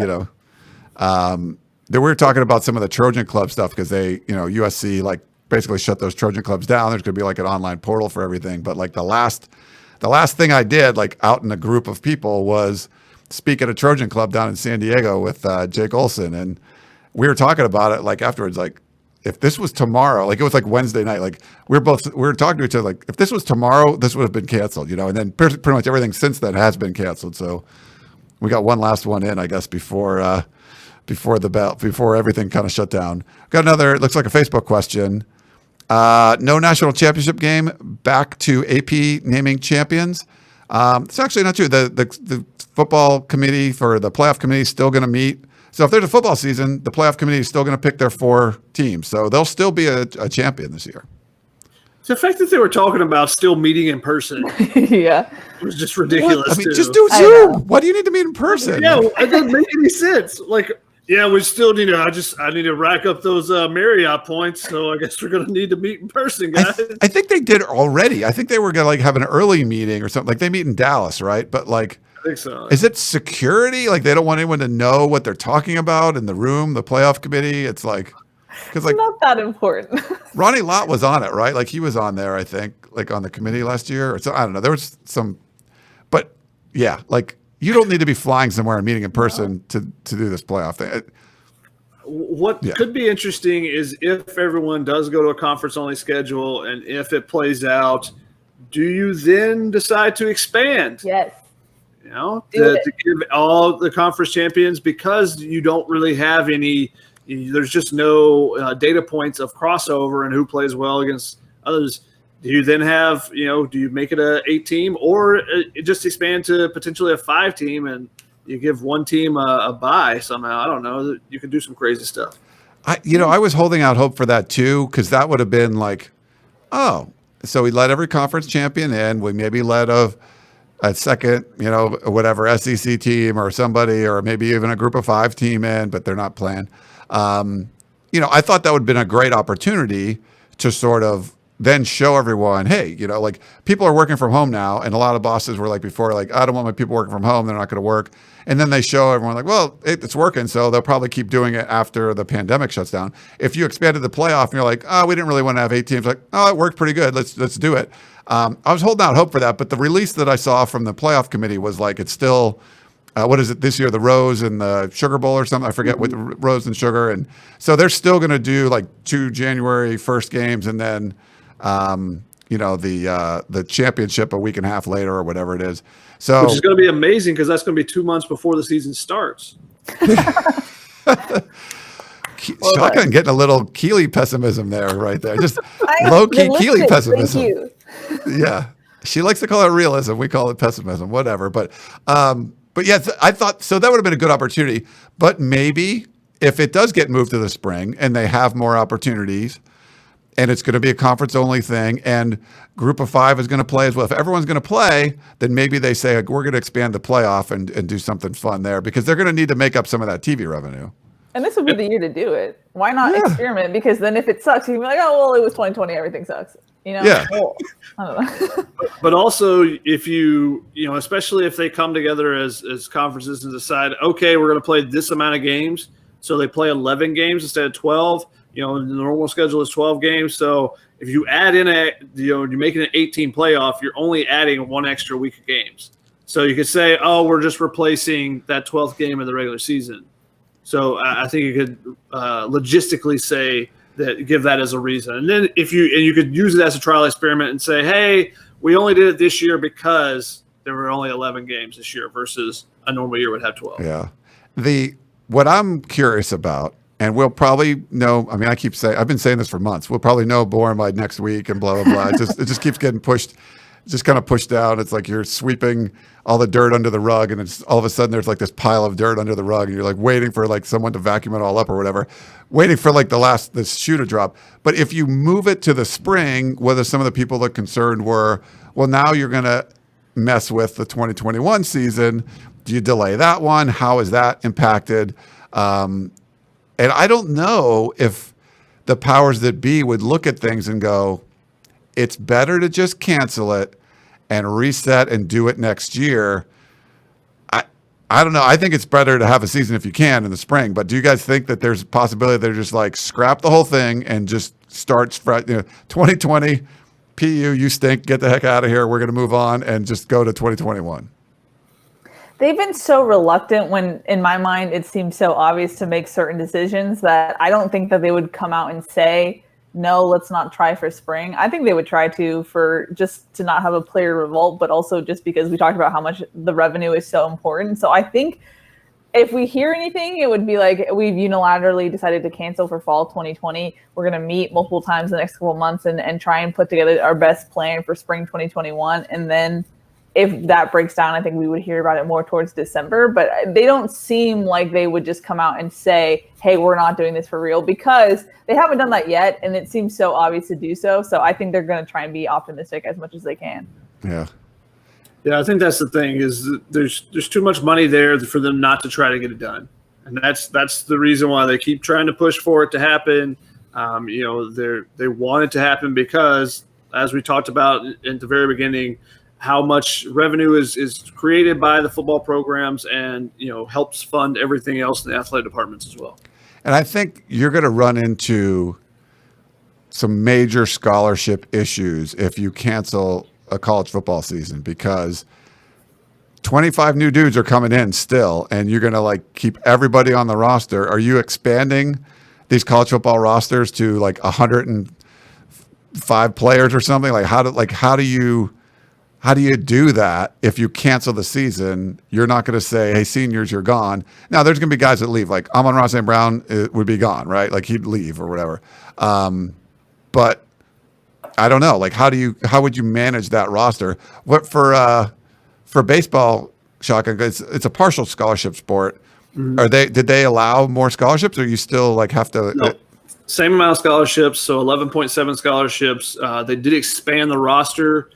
were talking about some of the Trojan Club stuff because they, USC like basically shut those Trojan clubs down. There's going to be like an online portal for everything. But like the last thing I did like out in a group of people was speak at a Trojan Club down in San Diego with Jake Olson. And we were talking about it like afterwards, like, if this was tomorrow, like it was like Wednesday night, like we were talking to each other, like if this was tomorrow, this would have been canceled, and then pretty much everything since then has been canceled. So we got one last one in, I guess, before everything kind of shut down. Got another, it looks like a Facebook question. No national championship game. Back to AP naming champions. It's actually not true. The football committee for the playoff committee is still going to meet. So if there's a football season, the playoff committee is still going to pick their 4 teams. So they'll still be a champion this year. The fact that they were talking about still meeting in person Yeah. was just ridiculous. I mean, too. just do I Zoom. know. Why do you need to meet in person? Yeah, it doesn't make any sense. Like, yeah, we still need to. I need to rack up those Marriott points. So I guess we're gonna need to meet in person, guys. I think they did already. I think they were gonna like have an early meeting or something. Like they meet in Dallas, right? But like, I think so. is it security? Like they don't want anyone to know what they're talking about in the room, the playoff committee. It's like, because like Not that important. Ronnie Lott was on it, right? Like he was on there, I think, like on the committee last year. Or so I don't know. There was some, but yeah, like you don't need to be flying somewhere and meeting in person to do this playoff thing. What could be interesting is if everyone does go to a conference-only schedule, and if it plays out, do you then decide to expand? Yes. You know, Do to give all the conference champions, because you don't really have any. There's just no data points of crossover and who plays well against others. Do you then have, do you make it a 8-team, or just expand to potentially a 5-team and you give one team a bye somehow? I don't know. You can do some crazy stuff. I was holding out hope for that too, because that would have been like, oh, so we let every conference champion in. We maybe let a second, whatever SEC team or somebody, or maybe even a group of 5 team in, but they're not playing. I thought that would have been a great opportunity to sort of then show everyone, hey, like people are working from home now. And a lot of bosses were like before, like, I don't want my people working from home. They're not going to work. And then they show everyone like, well, it's working. So they'll probably keep doing it after the pandemic shuts down. If you expanded the playoff and you're like, oh, we didn't really want to have 8 teams, like, oh, it worked pretty good. Let's do it. I was holding out hope for that. But the release that I saw from the playoff committee was like, it's still, what is it this year? The Rose and the Sugar Bowl or something. I forget what the Rose and Sugar. And so they're still going to do like 2 January 1st games. And then, the championship a week and a half later or whatever it is. So, which is going to be amazing because that's going to be 2 months before the season starts. Shotgun getting a little Keely pessimism there, right there. Just low-key Keely pessimism. Thank you. Yeah. She likes to call it realism. We call it pessimism, whatever. But yes, I thought, so that would have been a good opportunity. But maybe if it does get moved to the spring and they have more opportunities, and it's going to be a conference-only thing, and group of 5 is going to play as well. If everyone's going to play, then maybe they say, we're going to expand the playoff and do something fun there, because they're going to need to make up some of that TV revenue. And this would be the year to do it. Why not experiment? Because then if it sucks, you can be like, oh, well, it was 2020. Everything sucks. Yeah. Well, I don't know. But also, if especially if they come together as conferences and decide, okay, we're going to play this amount of games. So they play 11 games instead of 12. The normal schedule is 12 games. So if you add in you're making an 18 playoff, you're only adding 1 extra week of games. So you could say, oh, we're just replacing that 12th game of the regular season. So I think you could logistically say that, give that as a reason. And then you could use it as a trial experiment and say, hey, we only did it this year because there were only 11 games this year versus a normal year would have 12. Yeah. What I'm curious about, and we'll probably know, I mean, I've been saying this for months. We'll probably know more by next week and blah, blah, blah. It just keeps getting pushed, just kind of pushed down. It's like you're sweeping all the dirt under the rug, and it's all of a sudden there's like this pile of dirt under the rug, and you're like waiting for like someone to vacuum it all up or whatever, waiting for like this shoe to drop. But if you move it to the spring, whether some of the people that concerned were, well, now you're going to mess with the 2021 season. Do you delay that one? How is that impacted? And I don't know if the powers that be would look at things and go, it's better to just cancel it and reset and do it next year. I don't know. I think it's better to have a season if you can in the spring. But do you guys think that there's a possibility they're just like scrap the whole thing and just start 2020, PU, you stink, get the heck out of here. We're going to move on and just go to 2021. They've been so reluctant when, in my mind, it seems so obvious to make certain decisions that I don't think that they would come out and say, no, let's not try for spring. I think they would try for just to not have a player revolt, but also just because we talked about how much the revenue is so important. So I think if we hear anything, it would be like we've unilaterally decided to cancel for fall 2020. We're going to meet multiple times in the next couple of months and try and put together our best plan for spring 2021. And then if that breaks down, I think we would hear about it more towards December. But they don't seem like they would just come out and say, hey, we're not doing this for real, because they haven't done that yet. And it seems so obvious to do so. So I think they're going to try and be optimistic as much as they can. Yeah. Yeah, I think that's the thing, is that there's too much money there for them not to try to get it done, and that's the reason why they keep trying to push for it to happen. They want it to happen because, as we talked about at the very beginning, how much revenue is created by the football programs, and helps fund everything else in the athletic departments as well. And I think you're going to run into some major scholarship issues if you cancel a college football season, because 25 new dudes are coming in still, and you're going to like keep everybody on the roster. Are you expanding these college football rosters to like 105 players or something? Like how do you do that if you cancel the season? You're not going to say, hey, seniors, you're gone. Now there's going to be guys that leave, like Amon-Ra St. Brown would be gone, right? Like he'd leave or whatever. But I don't know. Like, how would you manage that roster? What for baseball, Shotgun? It's a partial scholarship sport. Mm-hmm. Did they allow more scholarships, or you still like have to? No. Same amount of scholarships, so 11.7 scholarships. They did expand the roster.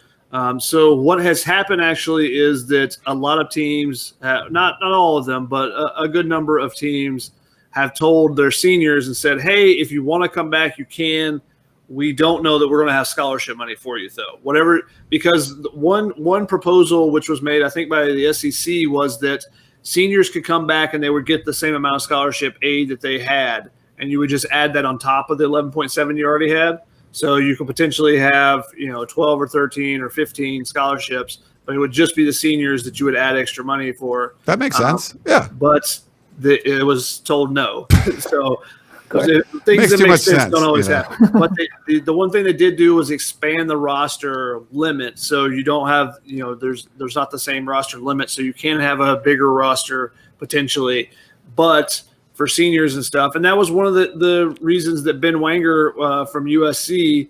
So what has happened actually is that a lot of teams, not all of them, but a good number of teams have told their seniors and said, hey, if you want to come back, you can. We don't know that we're going to have scholarship money for you, though. Whatever, because one proposal which was made, I think, by the SEC was that seniors could come back and they would get the same amount of scholarship aid that they had, and you would just add that on top of the 11.7 you already had. So you could potentially have 12 or 13 or 15 scholarships, but it would just be the seniors that you would add extra money for. That makes sense. Yeah, but it was told no. So. Things that make sense don't always happen. But the one thing they did do was expand the roster limit, so you don't have there's not the same roster limit, so you can have a bigger roster potentially, but for seniors and stuff. And that was one of the reasons that Ben Wanger from USC,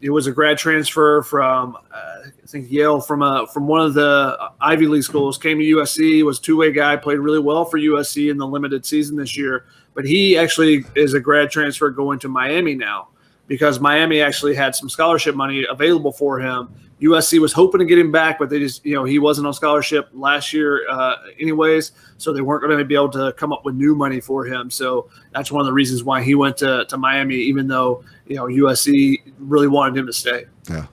it was a grad transfer from I think Yale, from one of the Ivy League schools, came to USC, was a two-way guy, played really well for USC in the limited season this year. But he actually is a grad transfer going to Miami now, because Miami actually had some scholarship money available for him. USC was hoping to get him back, but they just, he wasn't on scholarship last year anyways, so they weren't going to be able to come up with new money for him. So that's one of the reasons why he went to Miami, even though, USC really wanted him to stay. Yeah.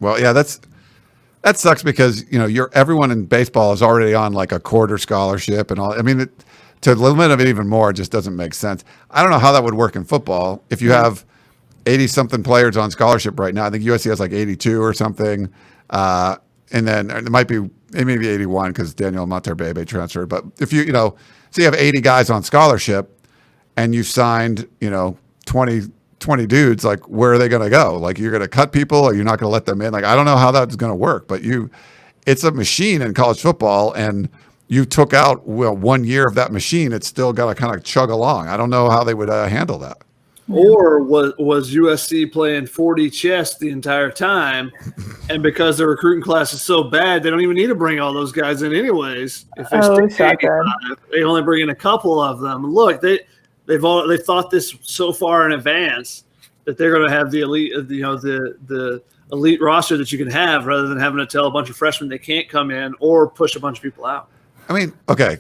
Well, yeah, that sucks because, everyone in baseball is already on like a quarter scholarship and all. I mean, to limit it even more just doesn't make sense. I don't know how that would work in football. If you have 80-something players on scholarship right now, I think USC has like 82 or something. And then it may be 81 because Daniel Amateurism transferred. But if so you have 80 guys on scholarship and you signed, 20 dudes, like where are they going to go? Like you're going to cut people, or you're not going to let them in? Like I don't know how that's going to work, but it's a machine in college football, and you took out 1 year of that machine, it's still got to kind of chug along. I don't know how they would handle that. Or was USC playing 40 chess the entire time, and because their recruiting class is so bad, they don't even need to bring all those guys in anyways. If they only bring in a couple of them. Look, they thought this so far in advance that they're going to have the elite, the elite roster that you can have, rather than having to tell a bunch of freshmen they can't come in or push a bunch of people out. I mean, okay,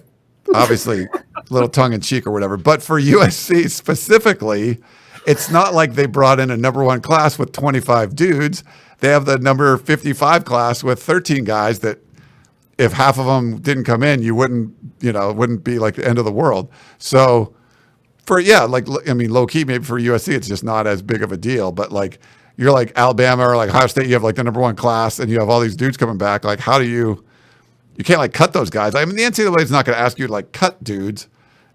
obviously a little tongue in cheek or whatever, but for USC specifically, it's not like they brought in a number one class with 25 dudes. They have the number 55 class with 13 guys that if half of them didn't come in, you wouldn't be like the end of the world. So low key, maybe for USC, it's just not as big of a deal, but like you're like Alabama or like Ohio State, you have like the number one class and you have all these dudes coming back. Like how do you can't like cut those guys. I mean, the NCAA is not going to ask you to like cut dudes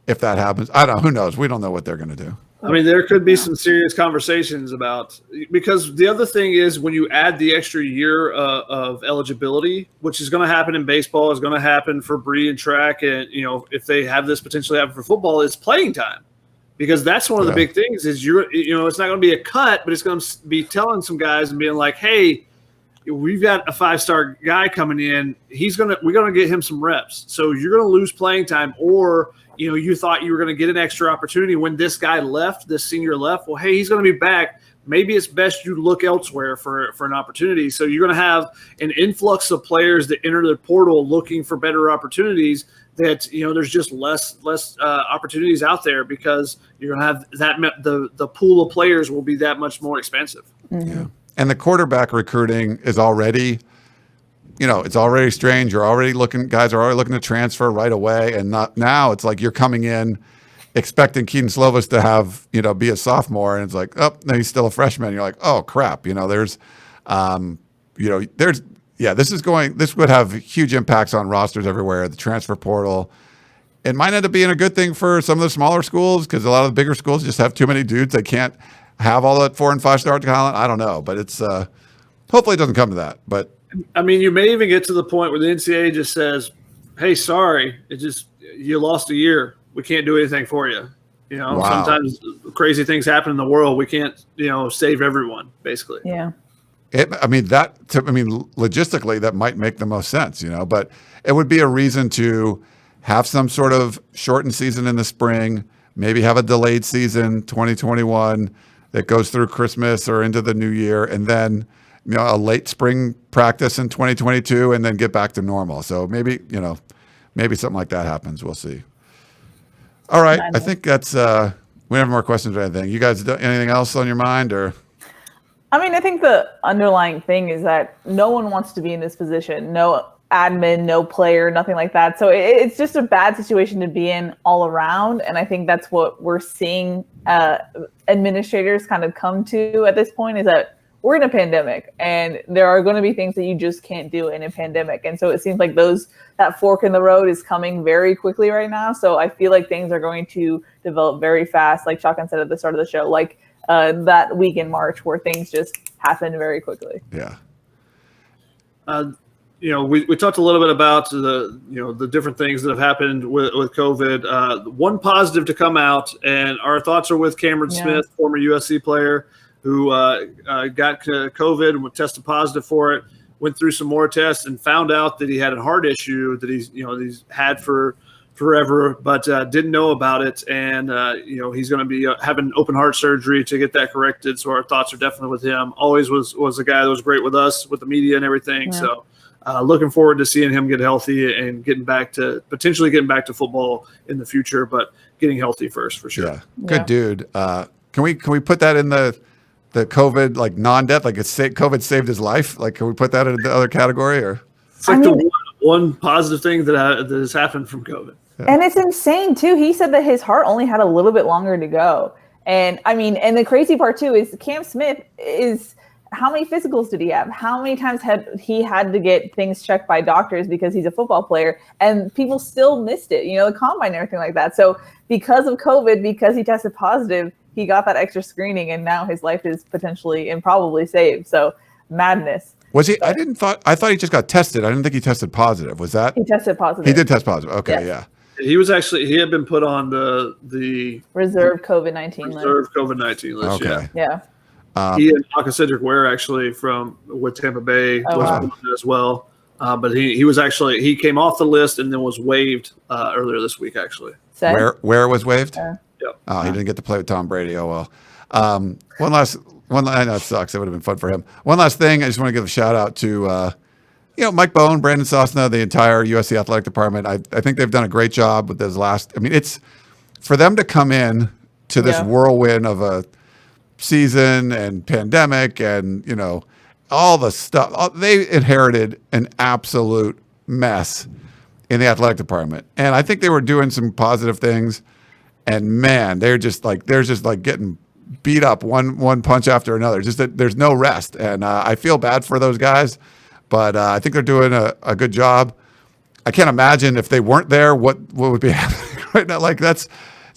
if that happens. I don't know. Who knows? We don't know what they're going to do. I mean, there could be some serious conversations about, because the other thing is when you add the extra year of eligibility, which is going to happen in baseball, is going to happen for Bree and track, and if they have this potentially happen for football, is playing time, because that's one of the big things is it's not going to be a cut, but it's going to be telling some guys and being like, hey, we've got a 5-star guy coming in, we're going to get him some reps, so you're going to lose playing time, or you thought you were going to get an extra opportunity when this guy left, this senior left. Well, hey, he's going to be back. Maybe it's best you look elsewhere for an opportunity. So you're going to have an influx of players that enter the portal looking for better opportunities. That there's just less opportunities out there, because you're going to have the pool of players will be that much more expensive. Mm-hmm. Yeah, and the quarterback recruiting is already. It's already strange. Guys are already looking to transfer right away. And now it's like you're coming in expecting Keaton Slovis to have, be a sophomore. And it's like, oh, no, he's still a freshman. You're like, oh, crap. This would have huge impacts on rosters everywhere, the transfer portal. It might end up being a good thing for some of the smaller schools, because a lot of the bigger schools just have too many dudes. They can't have all that 4- and 5-star talent. I don't know. But it's hopefully it doesn't come to that. But I mean, you may even get to the point where the NCAA just says, hey, sorry, you lost a year. We can't do anything for you. Wow. Sometimes crazy things happen in the world. We can't, save everyone, basically. Yeah. Logistically, that might make the most sense, but it would be a reason to have some sort of shortened season in the spring, maybe have a delayed season 2021 that goes through Christmas or into the new year, and then a late spring practice in 2022, and then get back to normal. So maybe something like that happens. We'll see. All right. I think that's, we don't have more questions or anything. You guys, anything else on your mind, or? I mean, I think the underlying thing is that no one wants to be in this position. No admin, no player, nothing like that. So it's just a bad situation to be in all around. And I think that's what we're seeing administrators kind of come to at this point, is that we're in a pandemic, and there are going to be things that you just can't do in a pandemic. And so it seems like that fork in the road is coming very quickly right now. So I feel like things are going to develop very fast, like Shotgun said at the start of the show, like that week in March where things just happen very quickly. Yeah. We talked a little bit about the different things that have happened with COVID. One positive to come out, and our thoughts are with Cameron Smith, former USC player, who got COVID and tested positive for it, went through some more tests and found out that he had a heart issue that he's had for forever, but didn't know about it. And, he's going to be having open heart surgery to get that corrected. So our thoughts are definitely with him. Always was a guy that was great with us, with the media and everything. Yeah. So looking forward to seeing him get healthy and potentially getting back to football in the future, but getting healthy first for sure. Yeah. Good dude. Can we put that in the COVID, like non-death, like COVID saved his life? Like, can we put that in the other category, or? It's like the one positive thing that has happened from COVID. Yeah. And it's insane too. He said that his heart only had a little bit longer to go. And and the crazy part too is Cam Smith how many physicals did he have? How many times had he had to get things checked by doctors because he's a football player, and people still missed it, the combine and everything like that. So because of COVID, because he tested positive, he got that extra screening, and now his life is potentially and probably saved. So madness. Was he? I thought he just got tested. I didn't think he tested positive. Was that? He tested positive. He did test positive. Okay, yeah. He had been put on the reserve COVID-19 list. Okay. Yeah. He and Cedric Ware actually with Tampa Bay was as well. But he came off the list and then was waived earlier this week actually. Where was waived? Yep. Oh, he didn't get to play with Tom Brady. Oh well. One last. I know it sucks. It would have been fun for him. One last thing. I just want to give a shout out to Mike Bone, Brandon Sosna, the entire USC athletic department. I think they've done a great job with this last. It's for them to come in to this whirlwind of a season and pandemic and all the stuff. They inherited an absolute mess in the athletic department, and I think they were doing some positive things. And man, they're just like getting beat up one punch after another. Just that there's no rest, and I feel bad for those guys, but I think they're doing a good job. I can't imagine if they weren't there, what would be happening right now. Like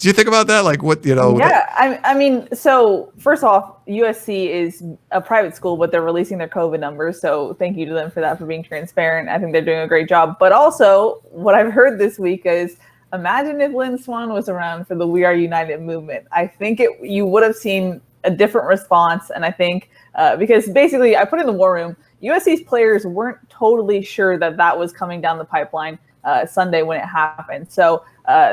Do you think about that? Like what, Yeah, I mean, so first off, USC is a private school, but they're releasing their COVID numbers. So thank you to them for that, for being transparent. I think they're doing a great job. But also, what I've heard this week is, imagine if Lynn Swan was around for the We Are United movement. I think you would have seen a different response. And I think because basically, I put in the war room, USC's players weren't totally sure that was coming down the pipeline Sunday when it happened. So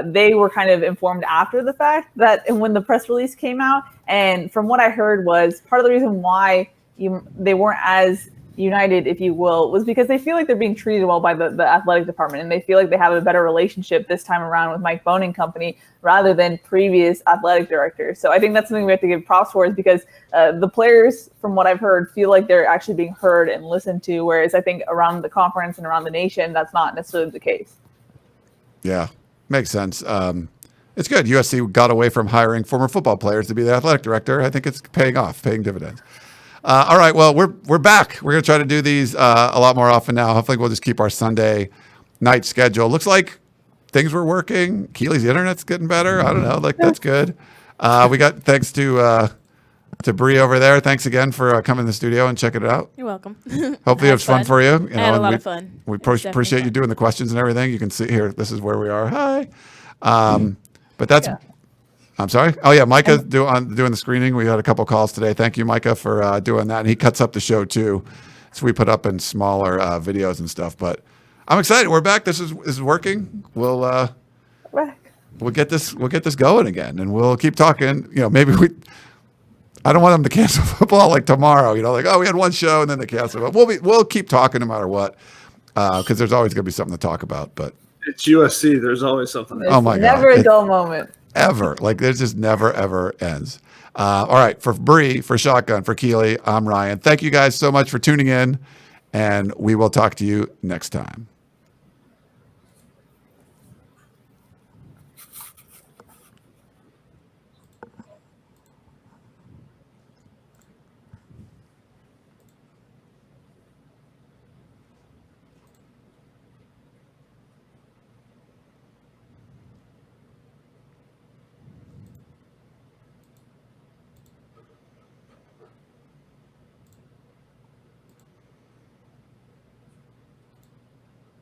they were kind of informed after the fact and when the press release came out. And from what I heard was part of the reason why they weren't as united, if you will, was because they feel like they're being treated well by the athletic department, and they feel like they have a better relationship this time around with Mike Bohn and company rather than previous athletic directors. So I think that's something we have to give props for, is because the players, from what I've heard, feel like they're actually being heard and listened to, whereas I think around the conference and around the nation, that's not necessarily the case. Yeah, makes sense. It's good. USC got away from hiring former football players to be the athletic director. I think it's paying dividends. All right, well, we're back. We're going to try to do these a lot more often now. Hopefully we'll just keep our Sunday night schedule. Looks like things were working. Keely's internet's getting better. I don't know. Like, that's good. We got thanks to Bree over there. Thanks again for coming to the studio and checking it out. You're welcome. Hopefully it was fun for you. I had a lot of fun. We appreciate you doing the questions and everything. You can see here, this is where we are. Hi. But that's... Yeah. I'm sorry? Oh, yeah, Micah doing the screening. We had a couple calls today. Thank you, Micah, for doing that. And he cuts up the show, too. So we put up in smaller videos and stuff. But I'm excited. We're back. This is working. We'll get this going again. And we'll keep talking. Maybe I don't want them to cancel football like tomorrow. Like, oh, we had one show and then they canceled. But we'll keep talking no matter what, because there's always going to be something to talk about. But it's USC. There's always something. Oh, my God. Never a dull moment. Ever. Like, this just never, ever ends. All right. For Bree, for Shotgun, for Keely, I'm Ryan. Thank you guys so much for tuning in, and we will talk to you next time.